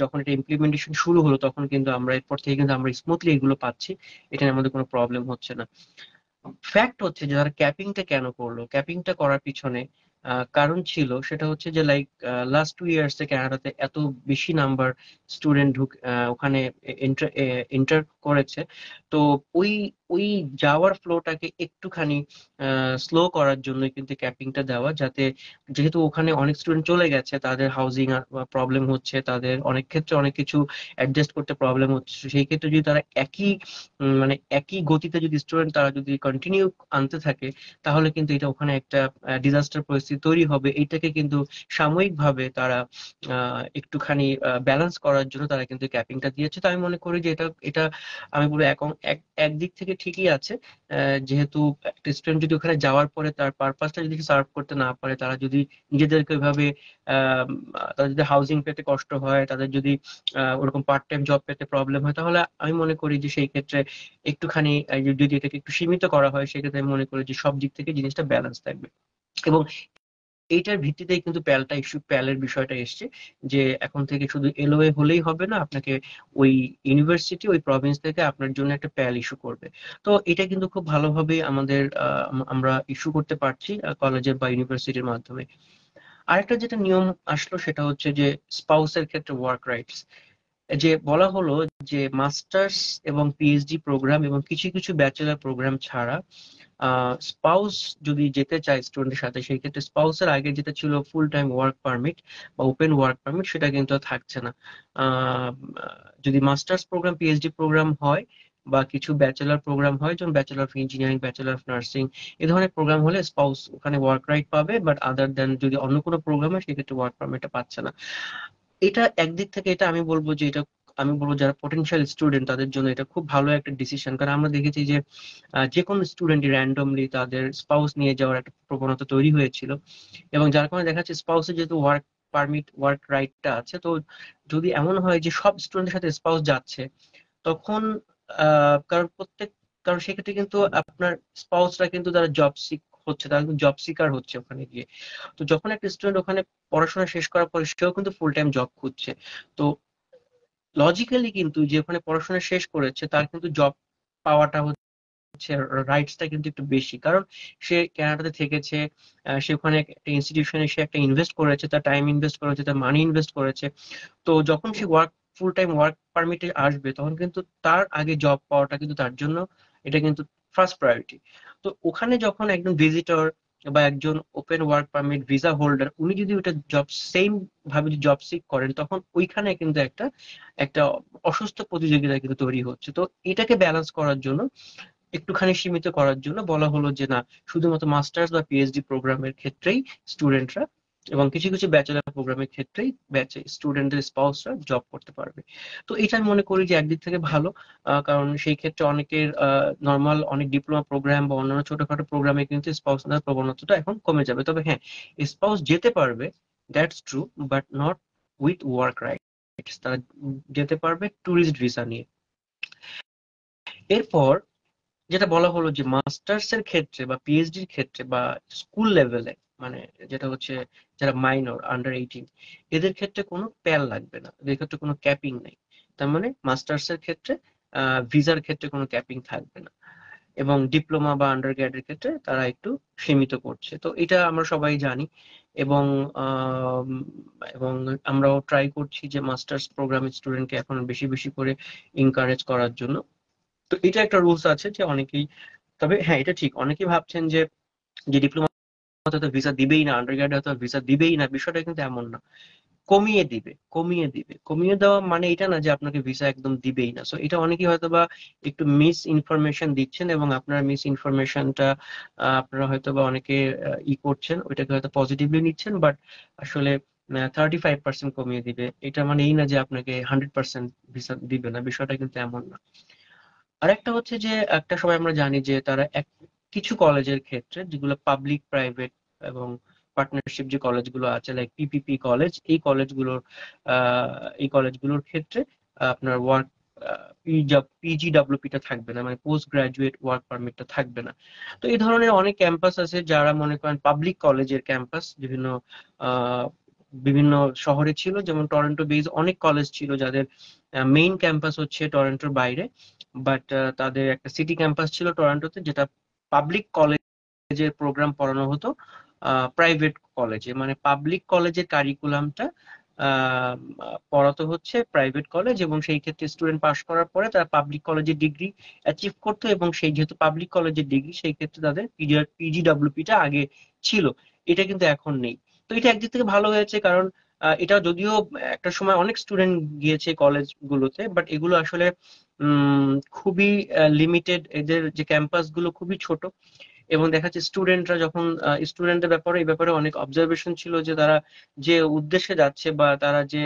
যখন এটা ইমপ্লিমেন্টেশন শুরু হলো, তখন কিন্তু আমরা এরপর থেকে কিন্তু আমরা স্মুথলি এগুলো পাচ্ছি, এটা নিয়ে আমাদের কোনো প্রবলেম হচ্ছে না। ফ্যাক্ট হচ্ছে যে তারা ক্যাপিংটা কেন করলো, ক্যাপিংটা করার পিছনে কারণ ছিল, সেটা হচ্ছে যে লাইক লাস্ট 2 ইয়ার্স থেকে কানাডাতে এত বেশি নাম্বার স্টুডেন্ট ওখানে এন্টার করেছে। তো ওই ওই যাওয়ার ফ্লোটাকে একটুখানি স্লো করার জন্য কিন্তু ক্যাপিংটা দেওয়া, যাতে যেহেতু ওখানে অনেক স্টুডেন্ট চলে গেছে, তাদের হাউজিং প্রবলেম হচ্ছে, তাদের অনেক ক্ষেত্রে অনেক কিছু অ্যাডজাস্ট করতে প্রবলেম হচ্ছে, সেই ক্ষেত্রে যদি তারা মানে একই গতিতে যদি স্টুডেন্ট তারা যদি কন্টিনিউ আনতে থাকে, তাহলে কিন্তু এটা ওখানে একটা ডিজাস্টার পরিস্থিতি তৈরি হবে। এইটাকে কিন্তু সাময়িকভাবে তারা একটুখানি ব্যালেন্স করার জন্য তারা কিন্তু ক্যাপিংটা দিয়েছে। তো আমি মনে করি যে এটা এটা আমি বলবো এখন একদিক থেকে ঠিকই আছে। যেহেতু একটা স্টুডেন্ট যদি ওখানে যাওয়ার পরে তার পারপাসটা যদি সার্ভ করতে না পারে, তারা যদি নিজেদেরকে ওইভাবে তাদের যদি হাউজিং পেতে কষ্ট হয়, তাদের যদি ওরকম পার্ট টাইম জব পেতে প্রবলেম হয়, তাহলে আমি মনে করি যে সেই ক্ষেত্রে একটুখানি যদি এটাকে একটু সীমিত করা হয়, সেক্ষেত্রে আমি মনে করি যে সব দিক থেকে জিনিসটা ব্যালেন্স থাকবে। এবং এইটার ভিত্তিতেই কিন্তু প্যালের বিষয়টা এসছে, যে এখন থেকে শুধু এলওএ হলেই হবে না, আপনাকে ওই ইউনিভার্সিটি, ওই প্রভিন্স থেকে আপনার জন্য একটা প্যাল ইস্যু করবে। তো এটা কিন্তু খুব ভালোভাবে আমাদের আমরা ইস্যু করতে পারছি কলেজের বা ইউনিভার্সিটির মাধ্যমে। আরেকটা যেটা নিয়ম আসলো, সেটা হচ্ছে যে স্পাউসের ক্ষেত্রে ওয়ার্ক রাইটস, যে বলা হলো যে মাস্টার্স এবং পিএইচডি প্রোগ্রাম এবং কিছু কিছু ব্যাচেলার প্রোগ্রাম ছাড়া স্পাউস যদি যেতে চায় স্টুডেন্টের সাথে, সেই ক্ষেত্রে স্পাউসের আগে যেটা ছিল ফুল টাইম ওয়ার্ক পারমিট বা ওপেন ওয়ার্ক পারমিট, সেটা কিন্তু আর থাকছে না। আহ, যদি মাস্টার্স প্রোগ্রাম, পিএইচডি প্রোগ্রাম হয় বা কিছু ব্যাচেলার প্রোগ্রাম হয়, যেমন bachelor of engineering, bachelor of nursing, এই ধরনের প্রোগ্রাম হলে স্পাউস ওখানে ওয়ার্ক রাইট পাবে, বাট আদার দেন যদি অন্য কোনো প্রোগ্রাম হয়, সেক্ষেত্রে ওয়ার্ক পারমিটটা পাচ্ছে না। এটা একদিক থেকে এটা আমি বলবো যে এটা, আমি বলবো যারা পটেনশিয়াল স্টুডেন্ট তাদের জন্য এটা খুব ভালো একটা ডিসিশন, কারণ আমরা দেখেছি যে যে কোনো স্টুডেন্ট র্যান্ডমলি তাদের স্পাউস নিয়ে যাওয়ার একটা প্রবণতা তৈরি হয়েছিল, এবং যার কারণে দেখা যাচ্ছে স্পাউসের যেহেতু ওয়ার্ক পারমিট ওয়ার্ক রাইটটা আছে। তো যদি এমন হয় যে সব স্টুডেন্টের সাথে স্পাউস যাচ্ছে, তখন কারণ সেক্ষেত্রে কিন্তু আপনার স্পাউসরা কিন্তু তারা জব সিক হচ্ছে, তারা কিন্তু জব সিকার হচ্ছে ওখানে গিয়ে। তো যখন একটা স্টুডেন্ট ওখানে পড়াশোনা শেষ করার পরে সেও কিন্তু ফুল টাইম জব খুঁজছে, তো লজিক্যালি কিন্তু যে ওখানে পড়াশোনা শেষ করেছে তার কিন্তু জব পাওয়াটা হচ্ছে, রাইটসটা কিন্তু একটু বেশি, কারণ সে কানাডাতে থেকেছে, সে ওখানে একটা ইনস্টিটিউশনে সে একটা ইনভেস্ট করেছে, তার টাইম ইনভেস্ট করেছে, তার মানি ইনভেস্ট করেছে। তো যখন সে ফুল টাইম ওয়ার্ক পারমিটে আসবে তখন কিন্তু তার আগে জব পাওয়াটা কিন্তু তার জন্য এটা কিন্তু ফার্স্ট প্রায়োরিটি। তো ওখানে যখন একজন ভিজিটর বা একজন open work permit visa holder উনি যদি ওটা জব সেম ভাবে জব সিক করেন, তখন ওইখানে কিন্তু একটা একটা অসুস্থ প্রতিযোগিতা কিন্তু তৈরি হচ্ছে। তো এটাকে ব্যালেন্স করার জন্য, একটুখানি সীমিত করার জন্য বলা হলো যে না, শুধুমাত্র মাস্টার্স বা পিএইচডি প্রোগ্রামের ক্ষেত্রেই স্টুডেন্টরা এবং কিছু কিছু ব্যাচেলার প্রোগ্রামের ক্ষেত্রেই স্টুডেন্টদের স্পাউসরা জব করতে পারবে। তো এটা আমি মনে করি যে একদিক থেকে ভালো, কারণ সেই ক্ষেত্রে অনেকের নর্মাল অনেক ডিপ্লোমা প্রোগ্রাম বা অন্যান্য ছোটখাটো প্রোগ্রামে কিন্তু স্পাউস নেওয়ার প্রবণতাটা এখন কমে যাবে। তবে হ্যাঁ, স্পাউস যেতে পারবে, that's true, but not with work rights. তারা যেতে পারবে ট্যুরিস্ট ভিসা নিয়ে। এরপর যেটা বলা হলো যে মাস্টার্স এর ক্ষেত্রে বা পিএইচডির ক্ষেত্রে বা স্কুল লেভেলে, মানে যেটা হচ্ছে যারা মাইনর আন্ডার 18, এদের ক্ষেত্রে কোনো প্যাল লাগবে না, এদের ক্ষেত্রে কোনো ক্যাপিং নেই। তার মানে মাস্টার্স এর ক্ষেত্রে ভিসার ক্ষেত্রে কোনো ক্যাপিং থাকবে না, এবং ডিপ্লোমা বা আন্ডার গ্র্যাডের ক্ষেত্রে তারা একটু সীমিত করছে। তো এটা আমরা সবাই জানি, এবং আম, এবং আমরাও ট্রাই করছি যে মাস্টার্স প্রোগ্রামের স্টুডেন্টকে এখন বেশি বেশি করে এনকারেজ করার জন্য। তো এটা একটা রুলস আছে যে অনেকেই, তবে হ্যাঁ এটা ঠিক, অনেকেই ভাবছেন যে যে ডিপ্লোমা হয়তো ভিসা দিবেই না, আন্ডার গ্রাডে হয়তো ভিসা দিবেই না, বিষয়টা কিন্তু এমন না। কমিয়ে দিবে, কমিয়ে দিবে। কমিয়ে দেওয়া মানে এটা না যে আপনাকে ভিসা একদম দিবেই না। সো এটা অনেকেই হয়তো বা একটু মিস ইনফরমেশন দিচ্ছেন, এবং আপনার মিস ইনফরমেশনটা আপনারা হয়তো বা অনেকে করছেন, ওইটাকে হয়তো পজিটিভলি নিচ্ছেন, বাট আসলে 35% কমিয়ে দিবে, এটা মানে এই না যে আপনাকে 100% ভিসা দিবে না, বিষয়টা কিন্তু এমন না। আরেকটা হচ্ছে যে একটা সময় আমরা জানি যে তারা কিছু কলেজের ক্ষেত্রে, যেগুলো পাবলিক প্রাইভেট এবং পার্টনারশিপ যে কলেজগুলো আছে লাইক পিপিপি কলেজ, এই কলেজগুলোর ক্ষেত্রে আপনার ওয়ার্ক পিজিডব্লিউপিটা থাকবে না, মানে পোস্ট গ্রাজুয়েট ওয়ার্ক পারমিটটা থাকবে না। তো এই ধরনের অনেক ক্যাম্পাস আছে যারা মনে করেন পাবলিক কলেজের ক্যাম্পাস, আহ, বিভিন্ন শহরে ছিল, যেমন টরন্টো বেজ অনেক কলেজ ছিল যাদের মেইন ক্যাম্পাস হচ্ছে টরন্টোর বাইরে, বাট তাদের একটা সিটি ক্যাম্পাস ছিল টরন্টোতে, যেটা পাবলিক কলেজের প্রোগ্রাম পড়ানো হতো প্রাইভেট কলেজে, মানে পাবলিক কলেজের কারিকুলামটা পড়াতো হচ্ছে প্রাইভেট কলেজ, এবং সেই ক্ষেত্রে স্টুডেন্ট পাশ করার পরে তারা পাবলিক কলেজের ডিগ্রি অ্যাচিভ করতো, এবং সেই যেহেতু পাবলিক কলেজের ডিগ্রি সেই ক্ষেত্রে তাদের পিজিডব্লিউপিটা আগে ছিল, এটা কিন্তু এখন নেই। তো এটা একদিক থেকে ভালো হয়েছে, কারণ এটা যদিও একটা সময় অনেক স্টুডেন্ট গিয়েছে কলেজগুলোতে, বাট এগুলো আসলে খুবই লিমিটেড, এদের যে ক্যাম্পাস গুলো খুবই ছোট, এবং দেখা যাচ্ছে স্টুডেন্টরা যখন স্টুডেন্টদের ব্যাপারে এই ব্যাপারে অনেক অবজারভেশন ছিল যে তারা যে উদ্দেশ্যে যাচ্ছে বা তারা যে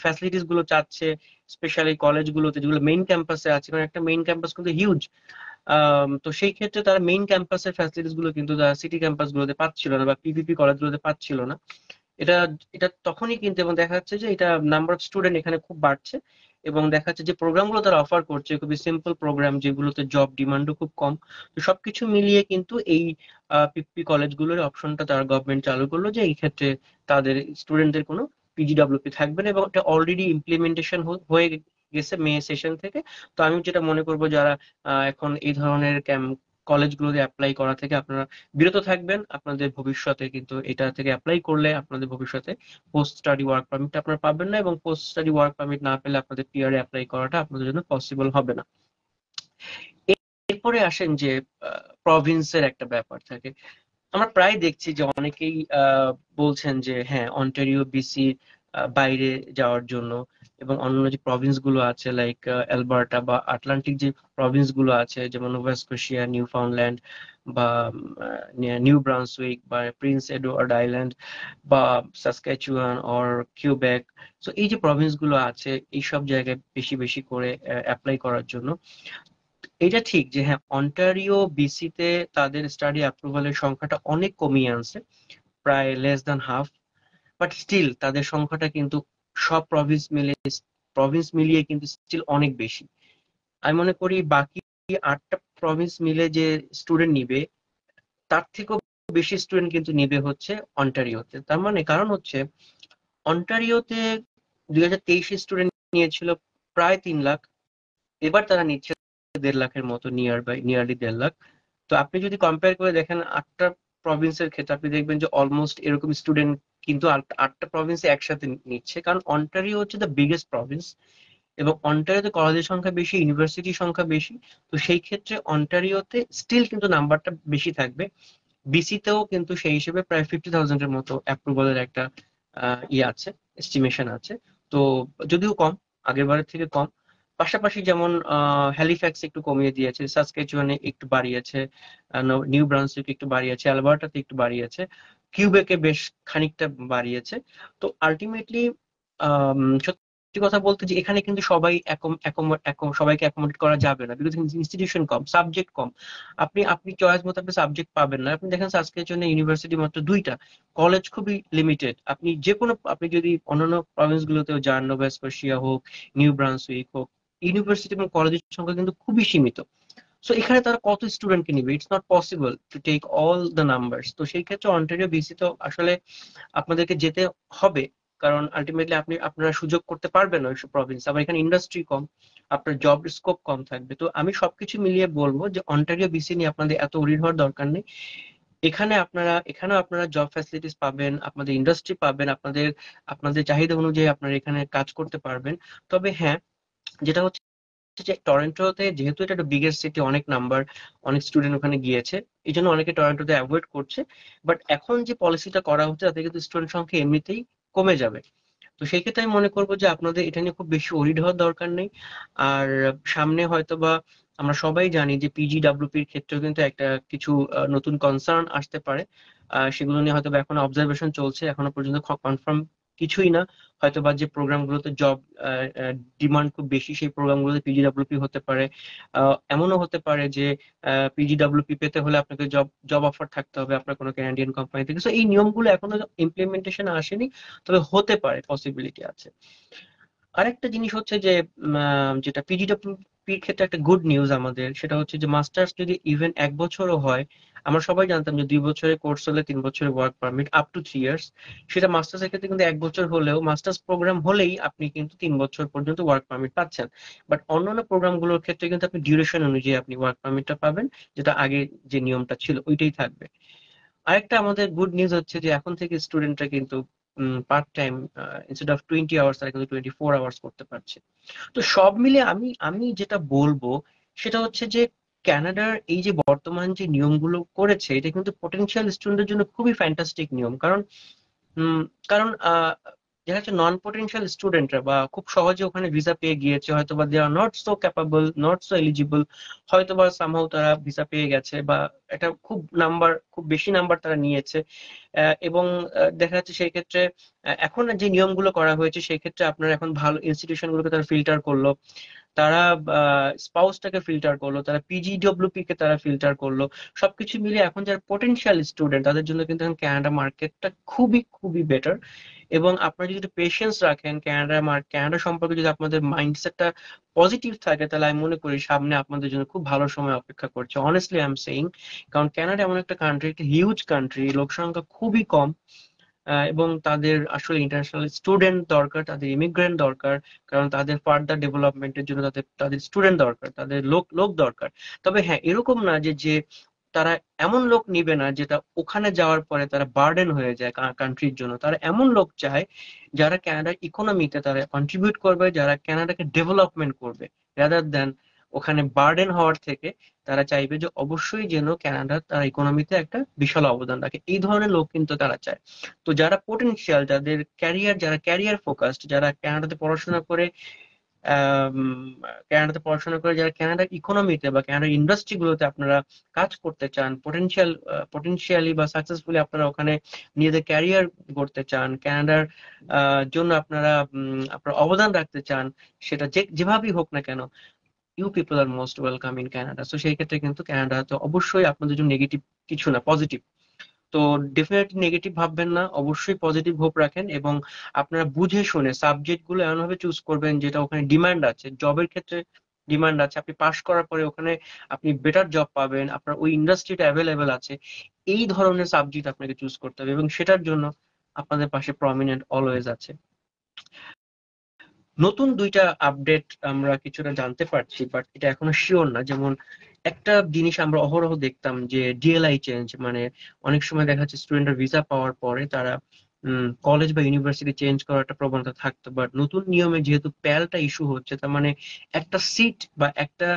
ফ্যাসিলিটিস গুলো চাচ্ছে, স্পেশালি কলেজগুলোতে যেগুলো মেইন ক্যাম্পাসে আছে, কারণ একটা মেইন ক্যাম্পাস কিন্তু হিউজ। তো সেই ক্ষেত্রে তারা মেইন ক্যাম্পাসের ফ্যাসিলিটিস গুলো কিন্তু তারা সিটি ক্যাম্পাস গুলোতে পাচ্ছিল না বা পিপিপি কলেজগুলোতে পাচ্ছিল না। এটা এটা তখনই কিন্তু, এবং দেখা যাচ্ছে যে এটা নাম্বার অফ স্টুডেন্ট এখানে খুব বাড়ছে, এবং দেখা যাচ্ছে যে প্রোগ্রামগুলো তারা অফার করছে খুবই সিম্পল প্রোগ্রাম, যেগুলোতে জব ডিমান্ডও খুব কম। তো সবকিছু মিলিয়ে কিন্তু এই পিপি কলেজগুলোর অপশনটা তারা গভর্নমেন্ট চালু করলো যে এই ক্ষেত্রে তাদের স্টুডেন্টদের কোনো পিজিডব্লিউপি থাকবে না, এবং এটা অলরেডি ইমপ্লিমেন্টেশন হয়ে গেছে মে সেশন থেকে। তো আমি যেটা মনে করবো, যারা এখন এই ধরনের কলেজগুলোতে অ্যাপ্লাই করা থেকে আপনারা বিরত থাকবেন, আপনাদের ভবিষ্যতে কিন্তু এটা থেকে অ্যাপ্লাই করলে আপনাদের ভবিষ্যতে পোস্ট স্টাডি ওয়ার্ক পারমিট আপনারা পাবেন না, এবং পোস্ট স্টাডি ওয়ার্ক পারমিট না পেলে আপনাদের পিআর এ অ্যাপ্লাই করাটা আপনাদের জন্য পসিবল হবে না। এরপরে আসেন যে প্রভিন্সের একটা ব্যাপার থাকে। আমরা প্রায় দেখছি যে অনেকেই বলছেন যে হ্যাঁ, অন্টারিও বিসি বাইরে যাওয়ার জন্য, এবং অন্যান্য যে প্রভিন্স গুলো আছে লাইক অ্যালবার্টা বা আটলান্টিক যে প্রভিন্স গুলো আছে, যেমন নোভা স্কোশিয়া, নিউ ফাউন্ডল্যান্ড বা নিউ ব্রান্সউইক বা প্রিন্স এডওয়ার্ড আইল্যান্ড বা সাসক্যাচুয়ান অর কিউবেক। তো এই যে প্রভিন্স গুলো আছে, এইসব জায়গায় বেশি বেশি করে অ্যাপ্লাই করার জন্য। এটা ঠিক যে হ্যাঁ, অন্টারিও বিসিতে তাদের স্টাডি অ্যাপ্রুভালের সংখ্যাটা অনেক কমিয়ে আনছে, প্রায় less than half. But still তাদের সংখ্যাটা কিন্তু সব প্রভিন্স মিলিয়ে কিন্তু স্টিল অনেক বেশি। আমি মনে করি বাকি 8টা প্রভিন্স মিলে যে স্টুডেন্ট নিবে তার থেকেও বেশি স্টুডেন্ট কিন্তু নিবে হচ্ছে অন্টারিওতে। তার মানে কারণ হচ্ছে অন্টারিওতে 2023 স্টুডেন্ট নিয়েছিল প্রায় 3 লাখ, এবার তারা নিচ্ছে 1.5 লাখের মতো, নিয়ারলি 1.5 লাখ। তো আপনি যদি কম্পেয়ার করে দেখেন 8টা প্রভিন্সের ক্ষেত্রে, আপনি দেখবেন যে অলমোস্ট এরকম স্টুডেন্ট কিন্তু 8টা প্রভিন্সে একসাথে নিচ্ছে, কারণ অন্টারিও হচ্ছে দ্য বিগেস্ট প্রভিন্স এবং অন্টারিওতে কলেজের সংখ্যা বেশি, ইউনিভার্সিটির সংখ্যা বেশি। তো সেই ক্ষেত্রে অন্টারিওতে স্টিল কিন্তু নাম্বারটা বেশি থাকবে। বিসিতেও কিন্তু সেই হিসেবে প্রায় 50,000-এর মতো অ্যাপ্রুভালের একটা ইয়ে আছে, এস্টিমেশন আছে। তো যদিও কম, আগের বারের থেকে কম। পাশাপাশি যেমন হ্যালিফ্যাক্স একটু কমিয়ে দিয়েছে, সাসকেচুয়ানে একটু বাড়িয়েছে, নিউ ব্রান্সউইক একটু বাড়িয়েছে, অ্যালবার্টাতে একটু বাড়িয়েছে, কিউবেকে বেশ খানিকটা বাড়িয়েছে। তো আলটিমেটলি সত্যি কথা বলতে যে এখানে কিন্তু সবাইকে অ্যাকোমোডেট করা যাবে না, বিকজ ইনস্টিটিউশন কম, সাবজেক্ট কম। আপনি চয়েস মতো আপনি সাবজেক্ট পাবেন না। আপনি দেখেন আজকের জন্য ইউনিভার্সিটি মাত্র 2টা, কলেজ খুবই লিমিটেড। আপনি যদি অন্যান্য প্রভিন্স গুলোতেও যান, নোভা স্কোশিয়া হোক, নিউ ব্রান্সউইক হোক, ইউনিভার্সিটি এবং কলেজের সংখ্যা কিন্তু খুবই সীমিত। সো এখানে তারা কত স্টুডেন্টকে নিবে? It's not possible to take all the numbers. তো সেই ক্ষেত্রে অন্টারিও বিসি তো আসলে আপনাদেরকে যেতে হবে, কারণ আলটিমেটলি আপনারা সুযোগ করতে পারবেন না ওইসব প্রভিন্স। আবার এখানে ইন্ডাস্ট্রি কম, আপনার জব স্কোপ কম থাকবে। তো আমি সবকিছু মিলিয়ে বলবো যে অন্টারিও বিসি নিয়ে আপনাদের এত ওরিড হওয়ার দরকার নেই। এখানেও আপনারা জব ফ্যাসিলিটিস পাবেন, আপনাদের ইন্ডাস্ট্রি পাবেন, আপনাদের আপনাদের চাহিদা অনুযায়ী আপনারা এখানে কাজ করতে পারবেন। তবে হ্যাঁ, যেটা হচ্ছে যে টরন্টোতে যেহেতু এটা একটা বিগেস্ট সিটি, অনেক স্টুডেন্ট ওখানে গিয়েছে, এই জন্য অনেকে টরন্টোতে অ্যাভয়েড করছে। বাট এখন যে পলিসিটা করা হচ্ছে তাতে কিন্তু স্টুডেন্ট সংখ্যা এমনিতেই কমে যাবে। তো সেই ক্ষেত্রে আমি মনে করবো যে আপনাদের এটা নিয়ে খুব বেশি ওরিড হওয়ার দরকার নেই। আর সামনে হয়তো বা আমরা সবাই জানি যে পিজিডাব্লিউপির ক্ষেত্রেও কিন্তু একটা কিছু নতুন কনসার্ন আসতে পারে। সেগুলো নিয়ে হয়তো বা এখন অবজারভেশন চলছে, এখনো পর্যন্ত কনফার্ম কিছুই না। হয়তো বা যে প্রোগ্রামগুলোতে জব ডিমান্ড খুব বেশি সেই প্রোগ্রামগুলোতে পিজিডাব্লিউপি হতে পারে। এমনও হতে পারে যে পিজিডাব্লিউপি পেতে হলে আপনাকে জব জব অফার থাকতে হবে আপনার কোনো ক্যানাডিয়ান কোম্পানি থেকে। তো এই নিয়মগুলো এখনো ইমপ্লিমেন্টেশন আসেনি, তবে হতে পারে, পসিবিলিটি আছে। আরেকটা জিনিস হচ্ছে যে যেটা পিজিডব্লিউপির ক্ষেত্রে একটা গুড নিউজ আমাদের, সেটা হচ্ছে যে মাস্টার্স যদি ইভেন 1 বছরও হয়, আমরা সবাই জানতাম যে 2 বছরের কোর্স হলে 3 বছরের work permit up to 3 years. সেটা মাস্টার্স এর ক্ষেত্রে কিন্তু 1 বছর হলেও, মাস্টার্স প্রোগ্রাম হলেই আপনি কিন্তু 3 বছর পর্যন্ত ওয়ার্ক পারমিট পাচ্ছেন। বাট অন্যান্য প্রোগ্রাম গুলোর ক্ষেত্রে কিন্তু আপনি ডিউরেশন অনুযায়ী আপনি ওয়ার্ক পারমিটটা পাবেন, যেটা আগে যে নিয়মটা ছিল ওইটাই থাকবে। আরেকটা আমাদের গুড নিউজ হচ্ছে যে এখন থেকে স্টুডেন্টরা কিন্তু part time, instead of 20 hours তারা কিন্তু 24 আওয়ার্স করতে পারছে। তো সব মিলে আমি আমি যেটা বলবো সেটা হচ্ছে যে কানাডার এই যে বর্তমান যে নিয়মগুলো করেছে এটা কিন্তু পটেনশিয়াল স্টুডেন্টের জন্য খুবই ফ্যান্টাস্টিক নিয়ম। কারণ উম, কারণ দেখা যাচ্ছে নন পোটেনশিয়াল স্টুডেন্টরা বা খুব সহজে ওখানে ভিসা পেয়ে গিয়েছে, হয়তো বা they are not so capable, not so eligible, হয়তো বা সামহাও তারা ভিসা পেয়ে গেছে, বা এটা খুব বেশি নাম্বার তারা নিয়েছে। এবং দেখা যাচ্ছে সেই ক্ষেত্রে এখন যে নিয়মগুলো করা হয়েছে সেই ক্ষেত্রে আপনার এখন ভালো ইনস্টিটিউশন গুলোকে তারা ফিল্টার করলো, তারা স্পাউসটাকে ফিল্টার করলো, তারা পিজিডব্লিউপি কে তারা ফিল্টার করলো। সবকিছু মিলে এখন যারা পোটেনশিয়াল স্টুডেন্ট তাদের জন্য কিন্তু এখন কানাডা মার্কেটটা খুবই খুবই বেটার। এবং আপনারা যদি পেশেন্স রাখেন, কানাডা সম্পর্কে যদি আপনাদের মাইন্ডসেটটা পজিটিভ থাকে, তাহলে আমি মনে করি সামনে আপনাদের জন্য খুব ভালো সময় অপেক্ষা করছে, অনেস্টলি আই এম সেইং। কারণ কানাডা এমন একটা কান্ট্রি, একটা হিউজ কান্ট্রি, লোক সংখ্যা খুবই কম, এবং তাদের আসলে ইন্টারন্যাশনাল স্টুডেন্ট দরকার, তাদের ইমিগ্রেন্ট দরকার। কারণ তাদের ফার্দার ডেভেলপমেন্টের জন্য তাদের তাদের স্টুডেন্ট দরকার, তাদের লোক লোক দরকার। তবে হ্যাঁ, এরকম না যে যে তারা এমন লোক নিবে না যেটা ওখানে যাওয়ার পরে তারা বার্ডেন হয়ে যায় কান্ট্রির জন্য। তারা এমন লোক চায় যারা কানাডার ইকোনমিতে তারা কন্ট্রিবিউট করবে, যারা কানাডাকে ডেভেলপমেন্ট করবে, রাদার দ্যান ওখানে বার্ডেন হওয়ার থেকে। তারা চাইবে যে অবশ্যই যেন কানাডা তার ইকোনমিতে একটা বিশাল অবদান রাখে, এই ধরনের লোক কিন্তু তারা চায়। তো যারা পোটেনশিয়াল, যারা ক্যারিয়ার ফোকাসড, যারা পড়াশোনা করে যারা কানাডার ইকোনমিতে বা কানাডার ইন্ডাস্ট্রি গুলোতে আপনারা কাজ করতে চান, পটেনশিয়ালি বা সাকসেসফুলি আপনারা ওখানে নিজেদের ক্যারিয়ার করতে চান, কানাডার জন্য আপনারা অবদান রাখতে চান, সেটা যেভাবেই হোক না কেন, you people are most welcome in Canada. তো সেই ক্ষেত্রে কিন্তু কানাডা তো অবশ্যই আপনাদের জন্য নেগেটিভ কিছু না, পজিটিভ। তো ডেফিনেটলি নেগেটিভ ভাববেন না, অবশ্যই পজিটিভ হোপ রাখেন, এবং আপনারা বুঝে শুনে সাবজেক্ট গুলো এমন ভাবে চুজ করবেন যেটা ওখানে ডিমান্ড আছে, জবের ক্ষেত্রে ডিমান্ড আছে, আপনি পাশ করার পরে ওখানে আপনি বেটার জব পাবেন, আপনার ওই ইন্ডাস্ট্রিটা অ্যাভেলেবেল আছে, এই ধরনের সাবজেক্ট আপনাকে চুজ করতে হবে, এবং সেটার জন্য আপনাদের পাশে প্রমিনেন্ট অলওয়েজ আছে। নতুন দুইটা আপডেট আমরা কিছুটা জানতে পারছি, বাট এটা এখনো শিওর না। যেমন একটা জিনিস আমরা অহরহ দেখতাম যে ডিএলআই চেঞ্জ, মানে অনেক সময় দেখা যাচ্ছে স্টুডেন্টরা ভিসা পাওয়ার পরে তারা কলেজ বা ইউনিভার্সিটি চেঞ্জ করার একটা প্রবণতা থাকতো, বাট নতুন নিয়মে যেহেতু প্যালটা ইস্যু হচ্ছে, তার মানে একটা সিট বা একটা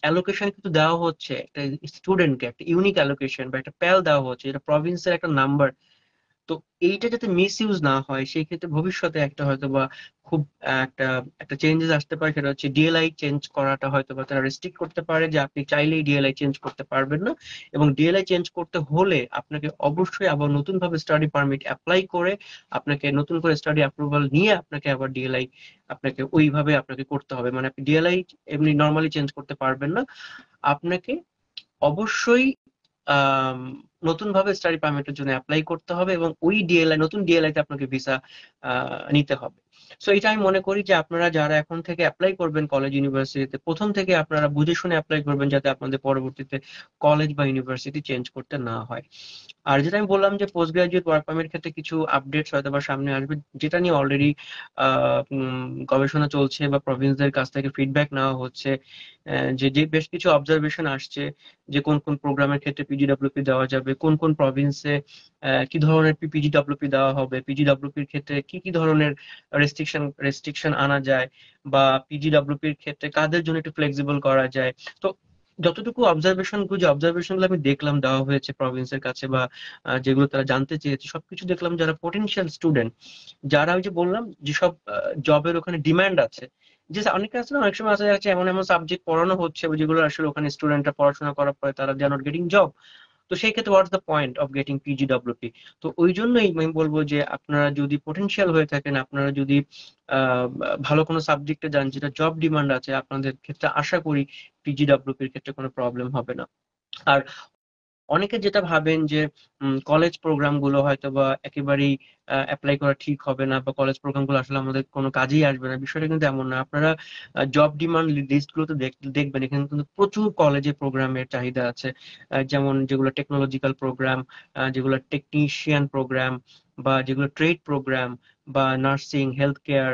অ্যালোকেশন কিন্তু দেওয়া হচ্ছে একটা স্টুডেন্টকে, একটা ইউনিক অ্যালোকেশন বা একটা প্যাল দেওয়া হচ্ছে, এটা প্রভিন্সের একটা নাম্বার। তো এইটা যাতে মিস ইউজ না হয় সেই ক্ষেত্রে ভবিষ্যতে একটা হয়তো বা খুব একটা একটা চেঞ্জেস আসতে পারে, সেটা হচ্ছে ডিএলআই চেঞ্জ করাটা হয়তো বা তারা রেস্ট্রিক্ট করতে পারে, যে আপনি চাইলেই ডিএলআই চেঞ্জ করতে পারবেন না, এবং ডিএলআই চেঞ্জ করতে হলে আপনাকে অবশ্যই আবার নতুন ভাবে স্টাডি পারমিট অ্যাপ্লাই করে আপনাকে নতুন করে স্টাডি অ্যাপ্রুভাল নিয়ে আপনাকে আবার ডিএলআই আপনাকে ওইভাবে আপনাকে করতে হবে, মানে আপনি ডিএলআই এমনি নর্মালি চেঞ্জ করতে পারবেন না, আপনাকে অবশ্যই আম, নতুন ভাবে স্টাডি পারমিটের জন্য অ্যাপ্লাই করতে হবে, এবং ওই ডিএলআই নতুন ডিএলআই তে আপনাকে ভিসা নিতে হবে। সো এটা আমি মনে করি যে আপনারা যারা এখন থেকে অ্যাপ্লাই করবেন কলেজ ইউনিভার্সিটিতে, প্রথম থেকে আপনারা বুঝে শুনে অ্যাপ্লাই করবেন যাতে আপনাদের পরবর্তীতে কলেজ বা ইউনিভার্সিটি চেঞ্জ করতে না হয়। আর যেটা আমি বললাম যে পোস্ট গ্রাজুয়েট ওয়ার্ক পারমিট ক্ষেত্রে কিছু আপডেটস হয়তো বা সামনে আসবে, যেটা নিয়ে অলরেডি গবেষণা চলছে বা প্রভিন্সদের কাছ থেকে ফিডব্যাক নেওয়া হচ্ছে, যে যে বেশ কিছু অবজারভেশন আসছে যে কোন কোন প্রোগ্রামের ক্ষেত্রে পিজিডব্লিউপি দেওয়া যাবে, কোন কোন প্রভিন্সে কি ধরনের পিজিডব্লিউপি দেওয়া হবে, পিজিডব্লিউপির ক্ষেত্রে কি কি ধরনের রেস্ট্রিকশন আনা যায়, বা পিজিডব্লিউপির ক্ষেত্রে কাদের জন্য একটু ফ্লেক্সিবল করা যায়। তো যতটুকু অবজারভেশন গুলো আমি দেখলাম দেওয়া হয়েছে প্রভিন্সের কাছে, বা যেগুলো তারা জানতে চেয়েছে, সবকিছু দেখলাম যারা পটেনশিয়াল স্টুডেন্ট, যারা ওই যে বললাম যেসব জবের ওখানে ডিমান্ড আছে, যে অনেকে আছে না, অনেক সময় আসা যাচ্ছে এমন এমন সাবজেক্ট পড়ানো হচ্ছে যেগুলো আসলে ওখানে স্টুডেন্টরা পড়াশোনা করার পরে তারা দে আর নট গেটিং জব। তো সেই ক্ষেত্রে what's the point of getting PGWP? তো ওই জন্যই আমি বলবো যে আপনারা যদি পোটেনশিয়াল হয়ে থাকেন, আপনারা যদি আহ, ভালো কোনো সাবজেক্টে যান যেটা জব ডিমান্ড আছে, আপনাদের ক্ষেত্রে আশা করি পিজিডব্লিউপির ক্ষেত্রে কোনো প্রবলেম হবে না। আর অনেকে যেটা ভাবেন যে কলেজ প্রোগ্রাম গুলো হয়তো বা একেবারেই অ্যাপ্লাই করা ঠিক হবে না, বা কলেজ প্রোগ্রাম গুলো আসলে আমাদের কোনো কাজেই আসবে না, বিষয়টা কিন্তু এমন না। আপনারা জব ডিমান্ড লিস্ট গুলোতে দেখবেন এখানে কিন্তু প্রচুর কলেজে প্রোগ্রামের চাহিদা আছে, যেমন যেগুলো টেকনোলজিক্যাল প্রোগ্রাম, যেগুলো টেকনিশিয়ান প্রোগ্রাম, বা যেগুলো ট্রেড প্রোগ্রাম, বা নার্সিং, হেলথ কেয়ার,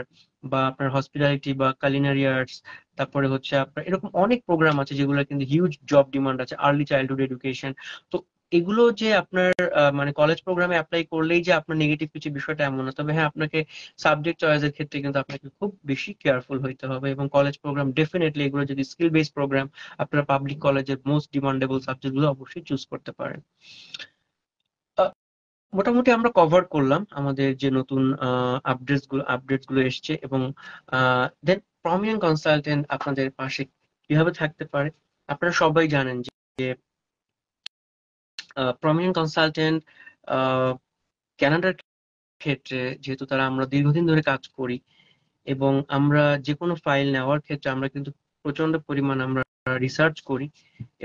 বা আপনার হসপিটালিটি বা কালিনারি আর্টস, তারপরে হচ্ছে আপনার এরকম অনেক প্রোগ্রাম আছে যেগুলো কিন্তু হিউজ জব ডিমান্ড আছে, আর্লি চাইল্ডহুড এডুকেশন। তো এগুলো যে আপনার মানে কলেজ প্রোগ্রামে অ্যাপ্লাই করলেই যে আপনার নেগেটিভ কিছু বিষয়টা এমন না, তবে হ্যাঁ আপনাকে সাবজেক্ট চয়েসের ক্ষেত্রে কিন্তু আপনাকে খুব বেশি কেয়ারফুল হইতে হবে, এবং কলেজ প্রোগ্রাম ডেফিনেটলি এগুলো যদি স্কিল বেসড প্রোগ্রাম, আপনারা পাবলিক কলেজের মোস্ট ডিমান্ডেবল সাবজেক্ট গুলো অবশ্যই চুজ করতে পারেন। আহ, মোটামুটি আমরা কভার করলাম আমাদের যে নতুন আপডেটস গুলো এসছে, এবং দেন প্রমিনেন্ট কনসালটেন্ট আপনাদের পাশে কিভাবে থাকতে পারে। আপনারা সবাই জানেন যে প্রমিনেন্ট কনসালটেন্ট কানাডার ক্ষেত্রে, যেহেতু তারা আমরা দীর্ঘদিন ধরে কাজ করি, এবং আমরা যে কোনো ফাইল নেওয়ার ক্ষেত্রে আমরা কিন্তু প্রচন্ড পরিমাণ আমরা রিসার্চ করি,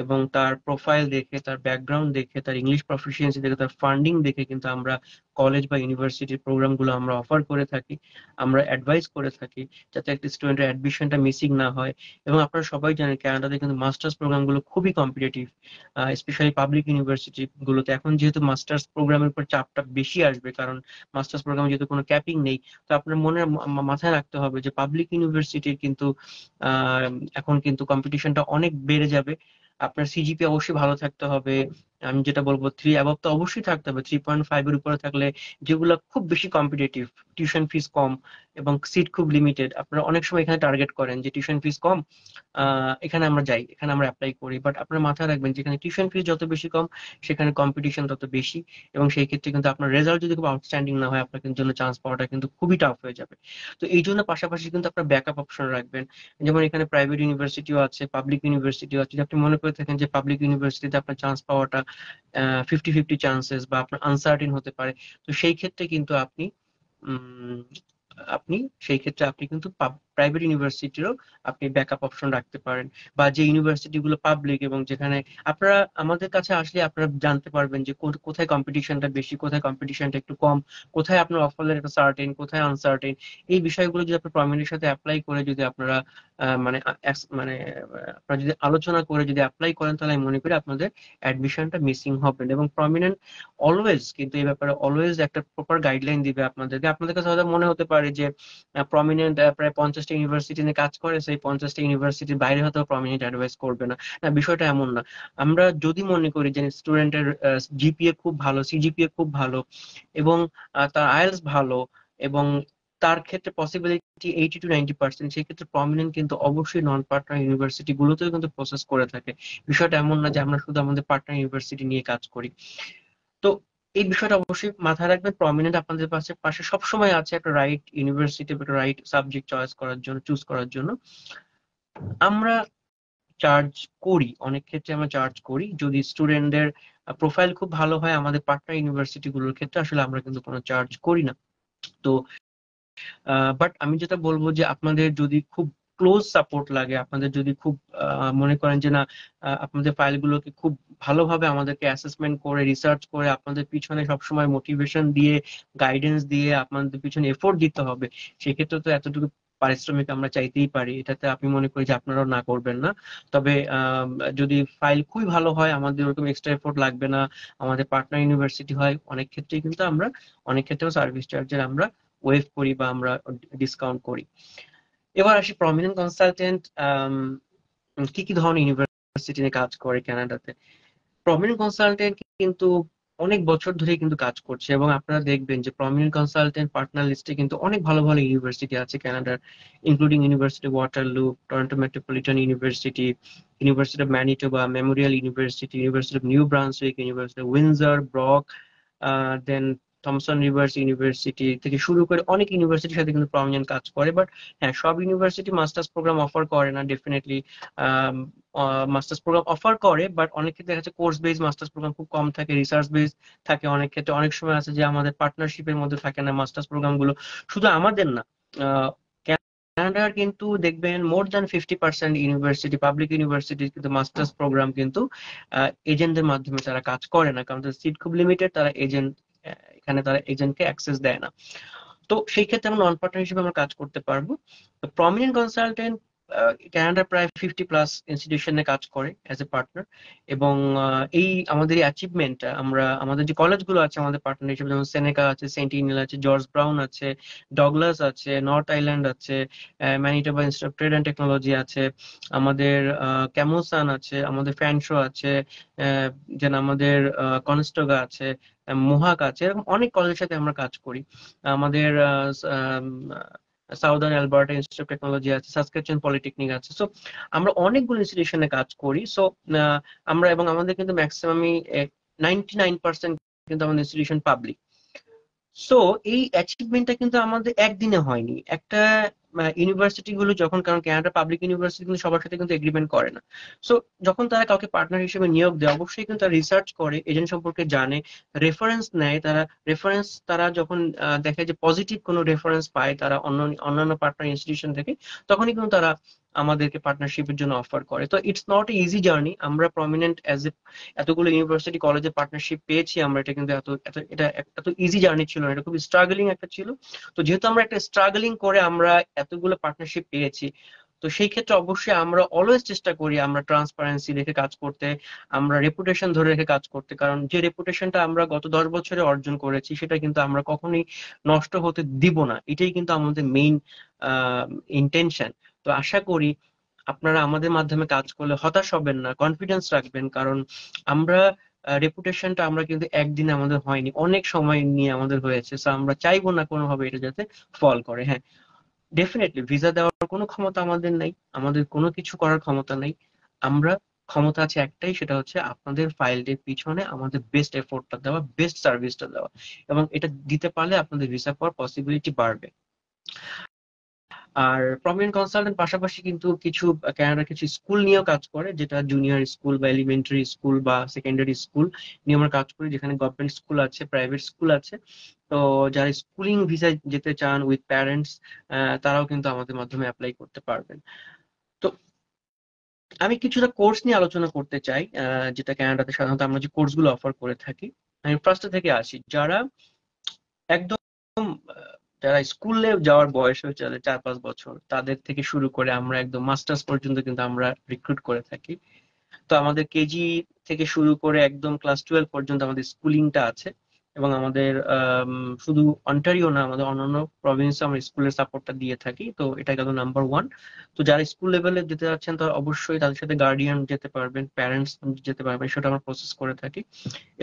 এবং তার প্রোফাইল দেখে, তার ব্যাকগ্রাউন্ড দেখে, তার ইংলিশ প্রফিসিয়েন্সি দেখে, তার ফান্ডিং দেখে কিন্তু আমরা কলেজ বা ইউনিভার্সিটির প্রোগ্রামগুলো আমরা অফার করে থাকি, আমরা অ্যাডভাইস করে থাকি, যাতে একটা স্টুডেন্টের অ্যাডমিশনটা মিসিং না হয়। এবং আপনারা সবাই জানেন কানাডাতে কিন্তু মাস্টার্স প্রোগ্রামগুলো খুবই কম্পিটিটিভ, স্পেশালি পাবলিক ইউনিভার্সিটি গুলোতে এখন যেহেতু মাস্টার্স প্রোগ্রামের উপর চাপটা বেশি আসবে, কারণ মাস্টার্স প্রোগ্রামে যেহেতু কোনো ক্যাপিং নেই। তো আপনার মনে মাথায় রাখতে হবে যে পাবলিক ইউনিভার্সিটির কিন্তু আহ, এখন কিন্তু কম্পিটিশনটা অনেক বেড়ে যাবে। আপনার সিজিপি অবশ্যই ভালো থাকতে হবে, আমি যেটা বলবো 3 অ্যাবভ তো অবশ্যই থাকতে হবে, 3.5 এর উপরে থাকলে, যেগুলো খুব বেশি কম্পিটিটিভ, টিউশন ফিস কম এবং সিট খুব লিমিটেড, আপনারা অনেক সময় এখানে টার্গেট করেন যে টিউশন ফিস কম, এখানে আমরা যাই, এখানে আমরা অ্যাপ্লাই করি, বাট আপনার মাথায় রাখবেন যেখানে টিউশন ফিস যত বেশি কম সেখানে কম্পিটিশন তত বেশি, এবং সেই ক্ষেত্রে কিন্তু আপনার রেজাল্ট যদি খুব আউটস্ট্যান্ডিং না হয় আপনার কিন্তু জন্য চান্স পাওয়াটা কিন্তু খুবই টাফ হয়ে যাবে। তো এই জন্য পাশাপাশি কিন্তু আপনার ব্যাকআপ অপশন রাখবেন, যেমন এখানে প্রাইভেট ইউনিভার্সিটিও আছে, পাবলিক ইউনিভার্সিটিও আছে। যদি আপনি মনে করে থাকেন যে পাবলিক ইউনিভার্সিটিতে আপনার চান্স পাওয়াটা 50-50 চান্সেস, বা আপনার আনসার্টিন হতে পারে, তো সেই ক্ষেত্রে কিন্তু উম, আপনি সেই ক্ষেত্রে আপনি কিন্তু প্রাইভেট ইউনিভার্সিটিরও আপনি ব্যাকআপ অপশন রাখতে পারেন, বা যে ইউনিভার্সিটিগুলো পাবলিক এবং যেখানে আপনারা আমাদের কাছে আসলে আপনারা জানতে পারবেন যে কোথায় কম্পিটিশনটা বেশি, কোথায় কম্পিটিশনটা একটু কম, কোথায় আপনার অফার লেটার সার্টেন, কোথায় আনসার্টেন। এই বিষয়গুলো যদি আপনি প্রমিনেন্টের সাথে অ্যাপ্লাই করে যদি আপনারা মানে মানে আপনারা যদি আলোচনা করে যদি অ্যাপ্লাই করেন, তাহলে আমি মনে করি আপনাদের অ্যাডমিশনটা মিসিং হবে না। এবং প্রমিনেন্ট অলওয়েজ কিন্তু এই ব্যাপারে অলওয়েজ একটা প্রপার গাইডলাইন দিবে আপনাদেরকে। আপনাদের কাছে হয়তো মনে হতে পারে যে প্রমিনেন্ট প্রায় 50টা ইউনিভার্সিটি নিয়ে কাজ করে, সেই 50টা ইউনিভার্সিটির বাইরে হয়তো প্রমিনেন্ট অ্যাডভাইস করবে না। না, বিষয়টা এমন না। আমরা যদি মনে করি যে স্টুডেন্টের জিপিএ খুব ভালো, সিজিপিএ খুব ভালো, এবং তার আইএলটিএস ভালো, এবং তার ক্ষেত্রে পসিবিলিটি 80 to 90%, সেই ক্ষেত্রে প্রমিনেন্ট কিন্তু অবশ্যই নন পার্টনার ইউনিভার্সিটি গুলোতেও কিন্তু প্রসেস করে থাকে। বিষয়টা এমন না যে আমরা শুধু আমাদের পার্টনার ইউনিভার্সিটি নিয়ে কাজ করি। তো এই বিষয়টা অবশ্যই মাথায় রাখবেন, প্রমিনেন্ট আপনাদের পাশে পাশে সবসময় আছে একটা রাইট ইউনিভার্সিটি, একটা রাইট সাবজেক্ট চয়েস করার জন্য, চুজ করার জন্য। আমরা চার্জ করি, অনেক ক্ষেত্রে আমরা চার্জ করি যদি স্টুডেন্টদের প্রোফাইল খুব ভালো হয়। আমাদের পার্টনার ইউনিভার্সিটি গুলোর ক্ষেত্রে আসলে আমরা কিন্তু কোনো চার্জ করি না। তো বাট আমি যেটা বলবো যে আপনাদের যদি খুব ক্লোজ সাপোর্ট লাগে, আপনাদের যদি খুব মনে করেন যে না, আপনাদের ফাইলগুলোকে খুব ভালোভাবে আমাদেরকে অ্যাসেসমেন্ট করে রিসার্চ করে আপনাদের পিছনে সবসময় মোটিভেশন দিয়ে, গাইডেন্স দিয়ে আপনাদের পিছনে এফোর্ট দিতে হবে, সেক্ষেত্রে তো এতটুকু পারিশ্রমিক আমরা চাইতেই পারি। এটাতে আপনি মনে করি যে আপনারাও না করবেন না। তবে যদি ফাইল খুবই ভালো হয়, আমাদের ওরকম এক্সট্রা এফোর্ট লাগবে না, আমাদের পার্টনার ইউনিভার্সিটি হয়, অনেক ক্ষেত্রেই কিন্তু আমরা অনেক ক্ষেত্রেও সার্ভিস চার্জের আমরা ওয়েভ করি বা আমরা ডিসকাউন্ট করি। এবার আসি প্রমিনেন্ট কনসালটেন্ট কি কি ধরনের ইউনিভার্সিটি নিয়ে কাজ করে কানাডাতে। প্রমিনেন্ট কনসালটেন্ট কিন্তু অনেক বছর ধরে কিন্তু কাজ করছে, এবং আপনারা দেখবেন যে প্রমিনেন্ট কনসালটেন্ট পার্টনার লিস্টে কিন্তু অনেক ভালো ভালো ইউনিভার্সিটি আছে কানাডার, including university Waterloo, Toronto metropolitan university, university of Manitoba, memorial university, university of New Brunswick, university of Windsor, Brock, then Thompson Rivers university থেকে শুরু করে অনেক ইউনিভার্সিটির সাথে কিন্তু প্রমিনেন্ট কাজ করে। বাট হ্যাঁ, সব ইউনিভার্সিটি মাস্টার্স প্রোগ্রাম অফার করে না, ডেফিনেটলি মাস্টার্স প্রোগ্রাম অফার করে, বাট অনেক ক্ষেত্রে দেখা যাচ্ছে কোর্স বেস মাস্টার্স প্রোগ্রাম খুব কম থাকে, রিসার্চ বেস থাকে অনেক ক্ষেত্রে। অনেক সময় আছে যে আমাদের পার্টনারশিপের মধ্যে থাকে না মাস্টার্স প্রোগ্রাম গুলো। শুধু আমাদের না, কানাডার কিন্তু দেখবেন more than 50% university, public university কিন্তু মাস্টার্স প্রোগ্রাম কিন্তু এজেন্টদের মাধ্যমে তারা কাজ করে না, কারণ তাদের সিট খুব লিমিটেড, তারা এজেন্ট এখানে তারা এজেন্টকে অ্যাক্সেস দেয় না। তো সেই ক্ষেত্রে আমরা নন পার্টনার হিসেবে আমরা কাজ করতে পারবো। প্রমিনেন্ট কনসালটেন্ট কানাডার প্রায় 50+ ইনস্টিটিউশনে কাজ করে অ্যাজ এ পার্টনার। এবং এই আমাদের এই অ্যাচিভমেন্টটা আমরা আমাদের যে কলেজগুলো আছে আমাদের পার্টনার হিসেবে, যেমন সেনেকা আছে, সেন্টিনিল আছে, জর্জ ব্রাউন আছে, ডগলাস আছে, নর্থ আইল্যান্ড আছে, Manitoba institute of trade and technology আছে, আমাদের ক্যামোসান আছে, আমাদের ফ্যানশো আছে, যেন আমাদের কনস্টোগা আছে, মোহাক আছে, এরকম অনেক কলেজের সাথে আমরা কাজ করি। আমাদের southern Alberta institute of technology আছে, সাসকাচুয়ান পলিটেকনিক আছে। সো আমরা অনেকগুলো ইনস্টিটিউশনে কাজ করি। সো আমরা এবং আমাদের কিন্তু ম্যাক্সিমামই 99% কিন্তু আমাদের ইনস্টিটিউশন পাবলিক। সো এই অ্যাচিভমেন্টটা কিন্তু আমাদের একদিনে হয়নি। একটা ইউনিভার্সিটি গুলো যখন, কারণ কানাডা পাবলিক ইউনিভার্সিটি কিন্তু সবার সাথে কিন্তু এগ্রিমেন্ট করে না। সো যখন তারা কাউকে পার্টনার হিসেবে নিয়োগ দেয়, অবশ্যই কিন্তু তারা রিসার্চ করে, এজেন্ট সম্পর্কে জানে, রেফারেন্স নেয়। তারা যখন দেখে যে পজিটিভ কোনো রেফারেন্স পায় তারা অন্যান্য পার্টনার ইনস্টিটিউশন থেকে, তখনই কিন্তু তারা আমাদেরকে পার্টনারশিপের জন্য অফার করে। তো it's not a easy journey. আমরা প্রমিনেন্ট অ্যাজ এ এতগুলো ইউনিভার্সিটি কলেজে পার্টনারশিপ পেয়েছি আমরা, এটা কিন্তু এত ইজি জার্নি ছিল না, এটা খুব স্ট্রাগলিং একটা ছিল। তো যেহেতু আমরা একটা স্ট্রাগলিং করে আমরা এতগুলো পার্টনারশিপ পেয়েছি, তো সেই ক্ষেত্রে অবশ্যই আমরা অলওয়েজ চেষ্টা করি আমরা ট্রান্সপারেন্সি রেখে কাজ করতে, আমরা রেপুটেশন ধরে রেখে কাজ করতে। কারণ যে রেপুটেশনটা আমরা গত 10 বছরে অর্জন করেছি, সেটা কিন্তু আমরা কখনোই নষ্ট হতে দিব না। এটাই কিন্তু আমাদের মেইন ইন্টেনশন। তো আশা করি আপনারা আমাদের মাধ্যমে কাজ করলে হতাশ হবেন না, কনফিডেন্স রাখবেন। কারণ আমরা রেপুটেশনটা আমরা কিন্তু একদিনে আমাদের হয়নি, অনেক সময় নিয়ে আমাদের হয়েছে। সো আমরা চাইবো না কোনোভাবে এটা যাতে ফল করে। হ্যাঁ, ডেফিনেটলি ভিসা দেওয়ার কোনো ক্ষমতা আমাদের নাই, আমাদের কোনো কিছু করার ক্ষমতা নাই। আমরা ক্ষমতা আছে একটাই, সেটা হচ্ছে আপনাদের ফাইলটির পিছনে আমাদের বেস্ট এফোর্টটা দেওয়া, বেস্ট সার্ভিসটা দেওয়া, এবং এটা দিতে পারলে আপনাদের ভিসা পাওয়ার পসিবিলিটি বাড়বে। আর প্রমিনেন্ট কনসালটেন্ট পাশাপাশি কিন্তু কিছু কানাডার কিছু স্কুল নিয়েও কাজ করে, যেটা জুনিয়র স্কুল বা এলিমেন্টারি স্কুল বা সেকেন্ডারি স্কুল নিয়ে আমরা কাজ করি, যেখানে গভর্নমেন্ট স্কুল আছে, প্রাইভেট স্কুল আছে। তো যারা স্কুলিং ভিসায় যেতে চান উইথ প্যারেন্টস, তারাও কিন্তু আমাদের মাধ্যমে অ্যাপ্লাই করতে পারবেন। তো আমি কিছুটা কোর্স নিয়ে আলোচনা করতে চাই, যেটা কানাডাতে সাধারণত আমরা যে কোর্সগুলো অফার করে থাকি। আমি ফার্স্ট থেকে আসি, যারা একদম যারা স্কুলে যাওয়ার বয়স হয়েছে, যাদের 4-5 বছর, তাদের থেকে শুরু করে আমরা একদম মাস্টার্স পর্যন্ত কিন্তু আমরা রিক্রুট করে থাকি। তো আমাদের কেজি থেকে শুরু করে একদম ক্লাস 12 পর্যন্ত আমাদের স্কুলিংটা আছে। এবং আমাদের শুধু অন্টারিও না, আমাদের অন্যান্য প্রভিন্সে আমরা স্কুলের সাপোর্টটা দিয়ে থাকি। তো এটা গেল নাম্বার ওয়ান। তো যারা স্কুল লেভেলে যেতে যাচ্ছেন তারা অবশ্যই তাদের সাথে গার্ডিয়ান যেতে পারবেন, প্যারেন্টস যেতে পারবেন, সেটা আমরা প্রসেস করে থাকি।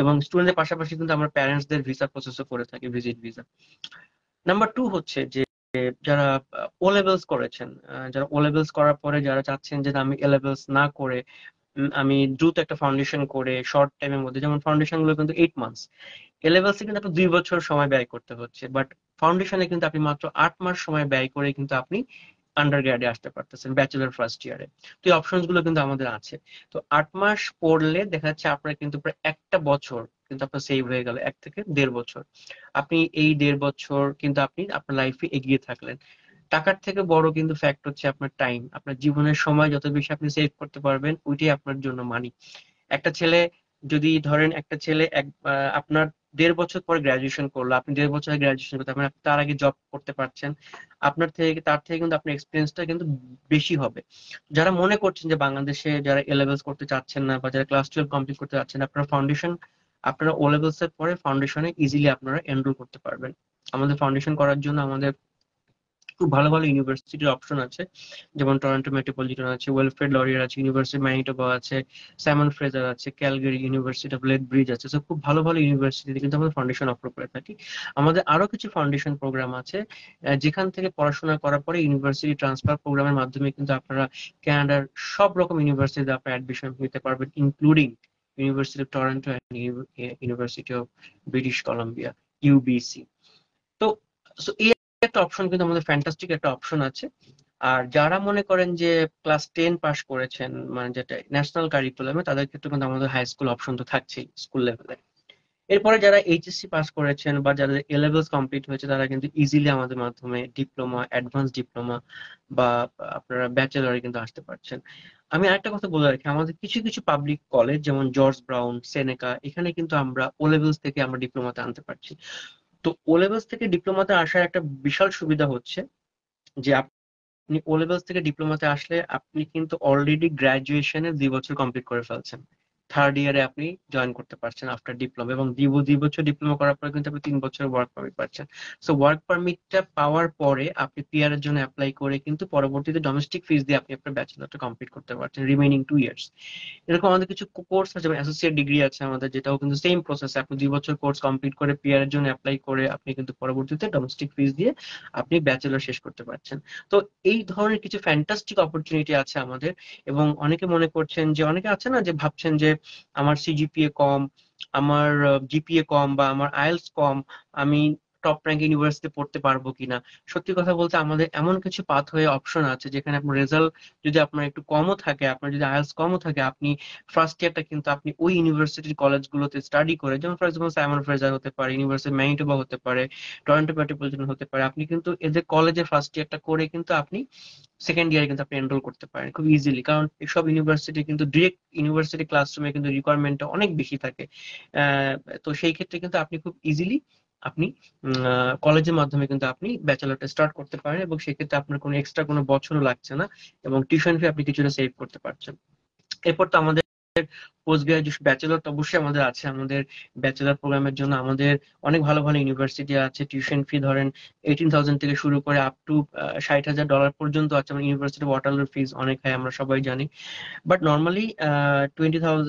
এবং স্টুডেন্টের পাশাপাশি কিন্তু আমরা প্যারেন্টসদের ভিসা প্রসেসও করে থাকি, ভিজিট ভিসা। নাম্বার টু হচ্ছে যে যারা ও লেভেলস করেছেন, যারা ও লেভেলস করার পরে যারা চাচ্ছেন যে না, আমি এ লেভেলস না করে আমি দ্রুত একটা ফাউন্ডেশন করে শর্ট টাইমের মধ্যে, যেমন ফাউন্ডেশন গুলো কিন্তু 8 মান্থস, এ লেভেলসে কিন্তু আপনার 2 বছর সময় ব্যয় করতে হচ্ছে, বাট ফাউন্ডেশনে কিন্তু আপনি মাত্র 8 মাস সময় ব্যয় করে কিন্তু আপনি আন্ডার গ্রেডে আসতে পারতেছেন, ব্যাচেলার ফার্স্ট ইয়ারে। তো এই অপশনস গুলো কিন্তু আমাদের আছে। তো 8 মাস পড়লে দেখা যাচ্ছে আপনার কিন্তু প্রায় একটা বছর কিন্তু আপনার সেভ হয়ে গেল, 1 থেকে 1.5 বছর। আপনি এই 1.5 বছর কিন্তু আপনি আপনার লাইফে এগিয়ে থাকলেন। টাকার থেকে বড় কিন্তু ফ্যাক্ট হচ্ছে আপনার টাইম, আপনার জীবনের সময় যত বেশি আপনি সেভ করতে পারবেন, ওইটাই আপনার জন্য মানি। একটা ছেলে, যদি ধরেন একটা ছেলে আপনার 1.5 বছর পরে গ্রাজুয়েশন করলো, আপনি 1.5 বছর গ্রাজুয়েশন করতে, আপনি তার আগে জব করতে পারছেন, আপনার থেকে তার থেকে কিন্তু আপনার এক্সপিরিয়েন্সটা কিন্তু বেশি হবে। যারা মনে করছেন যে বাংলাদেশে যারা এ লেভেলস করতে চাচ্ছেন না বা যারা ক্লাস 12 কমপ্লিট করতে চাচ্ছেন, আপনারা ফাউন্ডেশন, আপনারা ও লেভেলস এর পরে ফাউন্ডেশনে ইজিলি আপনারা এনরোল করতে পারবেন। আমাদের ফাউন্ডেশন করার জন্য আমাদের খুব ভালো ভালো ইউনিভার্সিটির অপশন আছে, যেমন টরন্টো মেট্রোপলিটন আছে, ওয়েলফ্রেড লরিয়ার আছে, ইউনিভার্সিটি ম্যানিটোবা আছে, স্যামন ফ্রেজার আছে, ক্যালগারি ইউনিভার্সিটি অফ লেথ ব্রিজ আছে। তো খুব ভালো ভালো ইউনিভার্সিটিতে কিন্তু আমরা ফাউন্ডেশন অফার করে থাকি। আমাদের আরো কিছু ফাউন্ডেশন প্রোগ্রাম আছে, যেখান থেকে পড়াশোনা করার পরে ইউনিভার্সিটি ট্রান্সফার প্রোগ্রামের মাধ্যমে কিন্তু আপনারা কানাডার সব রকম ইউনিভার্সিটিতে আপনার অ্যাডমিশন নিতে পারবেন, including university of Toronto and university of British Columbia, UBC. তো so এই একটা অপশন কিন্তু আমাদের ফ্যান্টাস্টিক একটা অপশন আছে। আর যারা মনে করেন যে ক্লাস 10 পাস করেছেন, মানে যেটা ন্যাশনাল কারিকুলামে, তাদের ক্ষেত্রে কিন্তু আমাদের হাই স্কুল অপশন তো থাকছেই স্কুল লেভেলে। এরপরে যারা এইচএসসি পাস করেছেন বা যাদের এ লেভেলস কমপ্লিট হয়েছে, তারা কিন্তু ইজিলি আমাদের মাধ্যমে ডিপ্লোমা, অ্যাডভান্স ডিপ্লোমা বা আপনারা ব্যাচেলরে কিন্তু আসতে পারছেন। আমি আরেকটা কথা বলে রাখি, আমাদের কিছু কিছু পাবলিক কলেজ যেমন জর্জ ব্রাউন, সেনেকা, এখানে কিন্তু আমরা ও লেভেলস থেকে আমরা ডিপ্লোমাতে আনতে পারছি। তো ও লেভেলস থেকে ডিপ্লোমাতে আসার একটা বিশাল সুবিধা হচ্ছে যে আপনি ও লেভেলস থেকে ডিপ্লোমাতে আসলে আপনি কিন্তু অলরেডি গ্রাজুয়েশনের 2 বছর কমপ্লিট করে ফেলছেন। থার্ড ইয়ারে আপনি জয়েন করতে পারছেন আফটার ডিপ্লোমা, এবং 2 বছর ডিপ্লোমা করার পরে কিন্তু আপনি 3 বছর ওয়ার্ক পারমিট পাচ্ছেন। সো ওয়ার্ক পারমিটটা পাওয়ার পরে আপনি পিআর এর জন্য অ্যাপ্লাই করে কিন্তু পরবর্তীতে ডোমেস্টিক ফিস দিয়ে আপনি আপনার ব্যাচেলরটা কমপ্লিট করতে পারছেন রিমেইনিং 2 ইয়ার্স। এরকম আমাদের কিছু কোর্স আছে, যেমন অ্যাসোসিয়েট ডিগ্রি আছে আমাদের, যেটাও কিন্তু সেম প্রসেস, আপনি 2 বছর কোর্স কমপ্লিট করে পিআর এর জন্য অ্যাপ্লাই করে আপনি কিন্তু পরবর্তীতে ডোমেস্টিক ফিস দিয়ে আপনি ব্যাচেলর শেষ করতে পারছেন। তো এই ধরনের কিছু ফ্যান্টাস্টিক অপরচুনিটি আছে আমাদের। এবং অনেকে মনে করছেন যে, অনেকে আছে না যে ভাবছেন যে আমার সিজিপিএ কম, আমার জিপিএ কম বা আমার আইএলটিএস কম, আমি টপ র্যাঙ্ক ইউনিভার্সিটি পড়তে পারবো কিনা। সত্যি কথা বলতে আমাদের এমন কিছু পাথওয়ে অপশন আছে, যেখানে আপনার রেজাল্ট যদি আপনার একটু কমও থাকে, আপনার যদি আইএলটিএস কমও থাকে, আপনি ফার্স্ট ইয়ারটা কিন্তু আপনি ওই ইউনিভার্সিটির কলেজগুলোতে স্টাডি করে, যেমন ফর এক্সাম্পল সাইমন ফ্রেজার হতে পারে, ইউনিভার্সিটি ম্যানিটোবা হতে পারে, টরন্টো মেট্রোপলিটন হতে পারে, আপনি কিন্তু এদের কলেজের ফার্স্ট ইয়ারটা করে কিন্তু আপনি সেকেন্ড ইয়ারে কিন্তু আপনি এনরোল করতে পারেন খুব ইজিলি। কারণ এসব ইউনিভার্সিটি কিন্তু ডিরেক্ট ইউনিভার্সিটি ক্লাসরুমে কিন্তু রিকোয়ারমেন্টটা অনেক বেশি থাকে। আহ, তো সেই ক্ষেত্রে কিন্তু আপনি খুব ইজিলি আপনি কলেজের মাধ্যমে কিন্তু আপনি ব্যাচেলরটা স্টার্ট করতে পারেন, এবং সেক্ষেত্রে আপনার কোনো এক্সট্রা কোনো বছরও লাগছে না, এবং টিউশন ফি আপনি কিছুটা সেভ করতে পারছেন। এরপর তো আমাদের পোস্ট গ্রাজুয়েশন ব্যাচেলর তো অবশ্যই আমাদের আছে। আমাদের ব্যাচেলর প্রোগ্রামের জন্য আমাদের অনেক ভালো ভালো ইউনিভার্সিটি আছে। টিউশন ফি ধরেন 18,000 থেকে শুরু করে আপ টু $60,000 পর্যন্ত আছে। আমার ইউনিভার্সিটি ওয়াটারলোর ফিস অনেক হয়, আমরা সবাই জানি। বাট নর্মালি 20,000,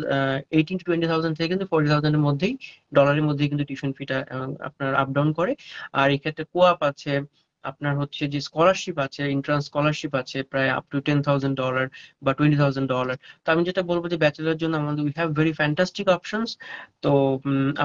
18 to 20,000 থেকে কিন্তু 40,000 এর মধ্যেই, ডলারের মধ্যেই কিন্তু টিউশন ফিটা আপনার আপ ডাউন করে। আর এক্ষেত্রে কোআপ আছে, আপনার হচ্ছে যে স্কলারশিপ আছে, এন্ট্রান্স স্কলারশিপ আছে প্রায় আপ টু $10,000 বা $20,000। তো আমি যেটা বলবো যে ব্যাচেলার জন্য আমাদের we have very fantastic options. তো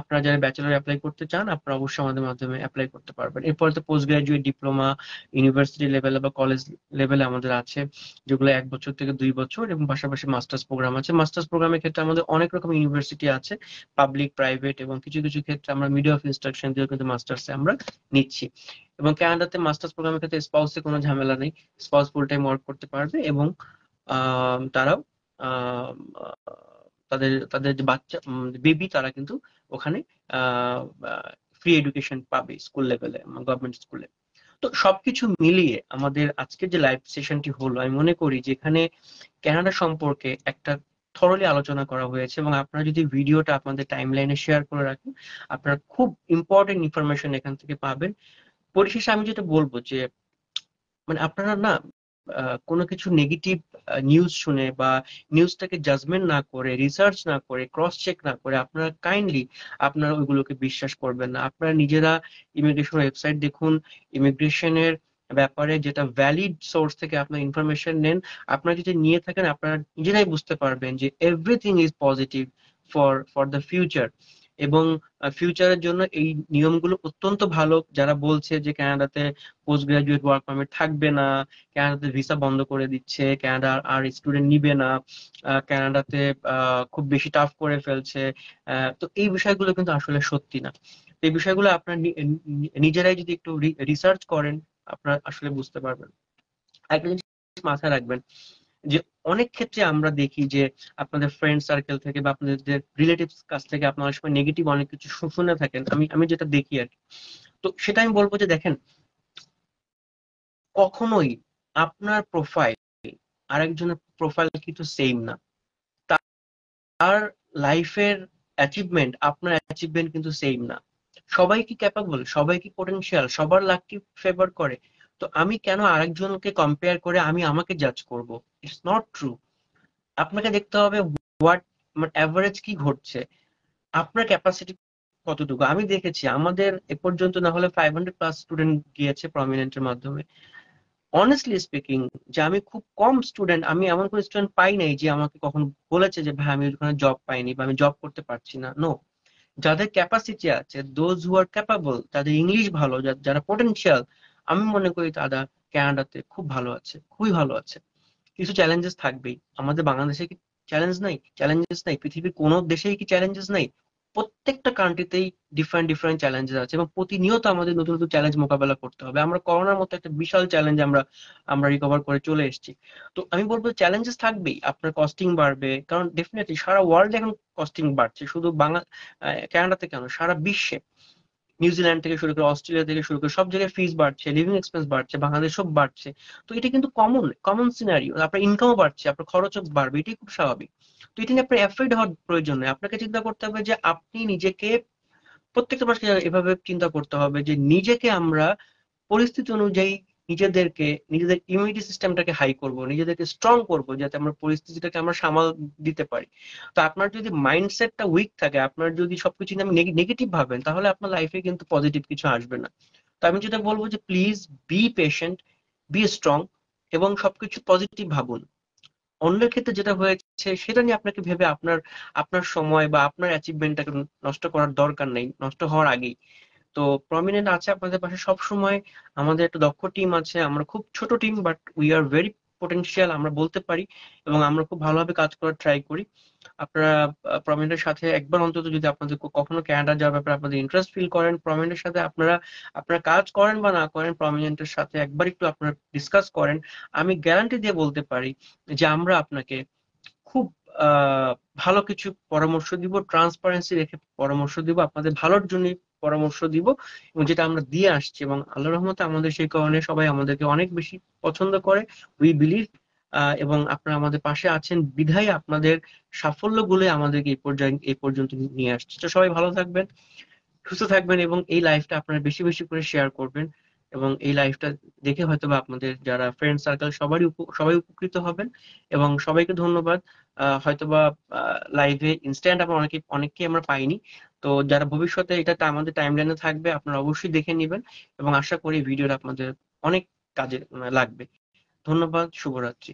আপনারা যারা ব্যাচেলার অ্যাপ্লাই করতে চান আপনারা অবশ্যই আমাদের মাধ্যমে অ্যাপ্লাই করতে পারবেন। এরপরে তো পোস্ট গ্রাজুয়েট ডিপ্লোমা ইউনিভার্সিটি লেভেলে বা কলেজ লেভেলে আমাদের আছে, যেগুলো 1 বছর থেকে 2 বছর, এবং পাশাপাশি মাস্টার্স প্রোগ্রাম আছে। মাস্টার্স প্রোগ্রামের ক্ষেত্রে আমাদের অনেক রকম ইউনিভার্সিটি আছে, পাবলিক, প্রাইভেট, এবং কিছু কিছু ক্ষেত্রে আমরা মিডিয়া অফ ইনস্ট্রাকশন দিয়েও কিন্তু মাস্টার্সে আমরা নিচ্ছি। এবং কানাডাতে মাস্টার্স প্রোগ্রামের ক্ষেত্রে স্পাউসে কোনো ঝামেলা নেই, স্পাউস ফুল টাইম ওয়ার্ক করতে পারবে, এবং তারাও আম, তাদের তাদের যে বাচ্চা বেবি তারা কিন্তু ওখানে ফ্রি এডুকেশন পাবে স্কুল লেভেলে, গভর্নমেন্ট স্কুলে। তো সবকিছু মিলিয়ে আমাদের আজকের যে লাইভ সেশনটি হলো, আমি মনে করি যে এখানে কানাডা সম্পর্কে একটা থরলি আলোচনা করা হয়েছে, এবং আপনারা যদি ভিডিওটা আপনাদের টাইম লাইনে শেয়ার করে রাখেন আপনারা খুব ইম্পর্টেন্ট ইনফরমেশন এখান থেকে পাবেন। পরিশেষে আমি যেটা বলবো যে মানে আপনারা না কোনো কিছু নেগেটিভ নিউজ শুনে বা নিউজটাকে জাজমেন্ট না করে, রিসার্চ না করে, ক্রস চেক না করে আপনারা কাইন্ডলি আপনারা ওইগুলোকে বিশ্বাস করবেন না। আপনারা নিজেরা ইমিগ্রেশন ওয়েবসাইট দেখুন, ইমিগ্রেশনের ব্যাপারে যেটা ভ্যালিড সোর্স থেকে আপনার ইনফরমেশন নেন। আপনারা যদি নিয়ে থাকেন আপনারা নিজেরাই বুঝতে পারবেন যে everything is positive for for the future. এবং ফিউচারের জন্য এই নিয়মগুলো অত্যন্ত ভালো। যারা বলছে যে কানাডাতে পোস্ট গ্রাজুয়েট ওয়ার্ক পারমিট থাকবে না, কানাডাতে ভিসা বন্ধ করে দিচ্ছে, কানাডা আর স্টুডেন্ট নিবে না, কানাডাতে খুব বেশি টাফ করে ফেলছে, তো এই বিষয়গুলো কিন্তু আসলে সত্যি না। তো এই বিষয়গুলো আপনার নিজেরাই যদি একটু রিসার্চ করেন আপনারা আসলে বুঝতে পারবেন। একটা জিনিস মাথায় রাখবেন যে অনেক ক্ষেত্রে আমরা দেখি যে আপনাদের ফ্রেন্ড সার্কেল থেকে বা আপনাদের রিলেটিভস কাছ থেকে আপনারা অনেক সময় নেগেটিভ অনেক কিছু শুনে থাকেন, আমি আমি যেটা দেখি আর কি। তো সেটা আমি বলবো যে দেখেন, কখনোই আপনার প্রোফাইল আরেকজনের প্রোফাইল কিন্তু সেম না। তার লাইফের অ্যাচিভমেন্ট আপনার অ্যাচিভমেন্ট কিন্তু সেম না। সবাই কি ক্যাপাবল, সবাই কি পোটেনশিয়াল, সবার লাক কি ফেভার করে? তো আমি কেন আরেকজনকে কম্পেয়ার করে আমি আমাকে জাজ করব? It's not true. আপনাকে দেখতে হবে হোয়াট মানে অ্যাভারেজ কি ঘটছে, আপনার ক্যাপাসিটি কতটুকু। আমি দেখেছি আমাদের এ পর্যন্ত না হলে 500+ স্টুডেন্ট গিয়েছে প্রমিনেন্টের মাধ্যমে। অনেস্টলি স্পিকিং, যে আমি খুব কম স্টুডেন্ট, আমি এমন কোনো স্টুডেন্ট পাই নাই যে আমাকে কখনো বলেছে যে ভাই আমি ওখানে জব পাইনি বা আমি জব করতে পারছি না। নো, যাদের ক্যাপাসিটি আছে, দোজ হু আর ক্যাপাবল, যাদের ইংলিশ ভালো, যারা পোটেনশিয়াল, আমি মনে করি তারা কানাডাতে খুব ভালো আছে, খুবই ভালো আছে। কিছু চ্যালেঞ্জেস থাকবেই, আমাদের বাংলাদেশে কি চ্যালেঞ্জ নাই? চ্যালেঞ্জেস নাই? পৃথিবীর কোনো দেশেই কি চ্যালেঞ্জেস নাই? প্রত্যেকটা কান্ট্রিতেই ডিফারেন্ট ডিফারেন্ট চ্যালেঞ্জেস আছে, এবং প্রতিনিয়ত আমাদের নতুন নতুন চ্যালেঞ্জ মোকাবেলা করতে হবে। আমরা করোনার মতো একটা বিশাল চ্যালেঞ্জ আমরা আমরা রিকভার করে চলে এসেছি। তো আমি বলবো চ্যালেঞ্জেস থাকবেই, আপনার কস্টিং বাড়বে, কারণ ডেফিনেটলি সারা ওয়ার্ল্ডে এখন কস্টিং বাড়ছে, শুধু কানাডাতে কেন, সারা বিশ্বে, নিউজিল্যান্ড থেকে শুরু করে অস্ট্রেলিয়া থেকে শুরু করে সব জায়গায় ফিস বাড়ছে, লিভিং এক্সপেন্স বাড়ছে, বাংলাদেশও বাড়ছে। তো এটা কিন্তু কমন কমন সিনারিও, আপনার ইনকামও বাড়ছে, আপনার খরচও বাড়বে, এটাই খুব স্বাভাবিক। তো এটা নিয়ে আপনার অ্যাফ্রেড হওয়ার প্রয়োজন নেই। আপনাকে চিন্তা করতে হবে যে আপনি নিজেকে, প্রত্যেকটা মানুষকে এভাবে চিন্তা করতে হবে যে নিজেকে আমরা পরিস্থিতি অনুযায়ী নিজেদেরকে, নিজেদের ইমিউনিটি সিস্টেমটাকে হাই করব, নিজেদেরকে স্ট্রং করব, যাতে আমরা পরিস্থিতিটাকে আমরা সামাল দিতে পারি। তো আপনার যদি মাইন্ডসেটটা উইক থাকে, আপনার যদি সবকিছু নিয়ে নেগেটিভ ভাবেন, তাহলে আপনার লাইফে কিন্তু পজিটিভ কিছু আসবে না। তো আমি যেটা বলবো যে please be patient, be strong, এবং সবকিছু পজিটিভ ভাবুন। অন্যের ক্ষেত্রে যেটা হয়েছে সেটা নিয়ে আপনাকে ভেবে আপনার আপনার সময় বা আপনার অ্যাচিভমেন্টটাকে নষ্ট করার দরকার নেই, নষ্ট হওয়ার আগেই। তো প্রমিনেন্ট আছে আপনাদের পাশে সব সময়। আমাদের একটা দক্ষ টিম আছে, আমরা খুব ছোট team but we are very potential, আমরা বলতে পারি, এবং আমরা খুব ভালোভাবে কাজ করার ট্রাই করি। আপনারা প্রমিনেন্টের সাথে একবার অন্তত যদি আপনাদের কখনো কানাডা যাওয়ার ব্যাপারে আপনাদের ইন্টারেস্ট ফিল করেন, প্রমিনেন্টের সাথে আপনারা আপনারা কাজ করেন বা না করেন, প্রমিনেন্টের সাথে একবার একটু আপনারা ডিসকাস করেন। আমি গ্যারান্টি দিয়ে বলতে পারি যে আমরা আপনাকে খুব আহ ভালো কিছু পরামর্শ দিব, ট্রান্সপারেন্সি রেখে পরামর্শ দিব, আপনাদের ভালোর জন্য পরামর্শ দিব, এবং যেটা আমরা দিয়ে আসছি, এবং আল্লাহর রহমতে আমাদের সেই কারণে সবাই আমাদেরকে অনেক বেশি পছন্দ করে, উই বিলিভ। এবং আপনারা আমাদের পাশে আছেন বিধায় আপনাদের সাফল্যগুলো আমাদেরকে এই পর্যন্ত নিয়ে আসছে। তো সবাই ভালো থাকবেন, সুস্থ থাকবেন, এবং এই লাইফটা আপনারা বেশি বেশি করে শেয়ার করবেন, এবং এই লাইফটা দেখে হয়তোবা আপনাদের যারা ফ্রেন্ড সার্কেল সবাই উপকৃত হবেন। এবং সবাইকে ধন্যবাদ। হয়তোবা লাইভে ইনস্ট্যান্ট আমরা অনেককে আমরা পাইনি, তো যারা ভবিষ্যতে এটা আমাদের টাইমলাইনে থাকবে আপনারা অবশ্যই দেখে নেবেন, এবং আশা করি ভিডিওটা আপনাদের অনেক কাজে লাগবে। ধন্যবাদ, শুভরাত্রি।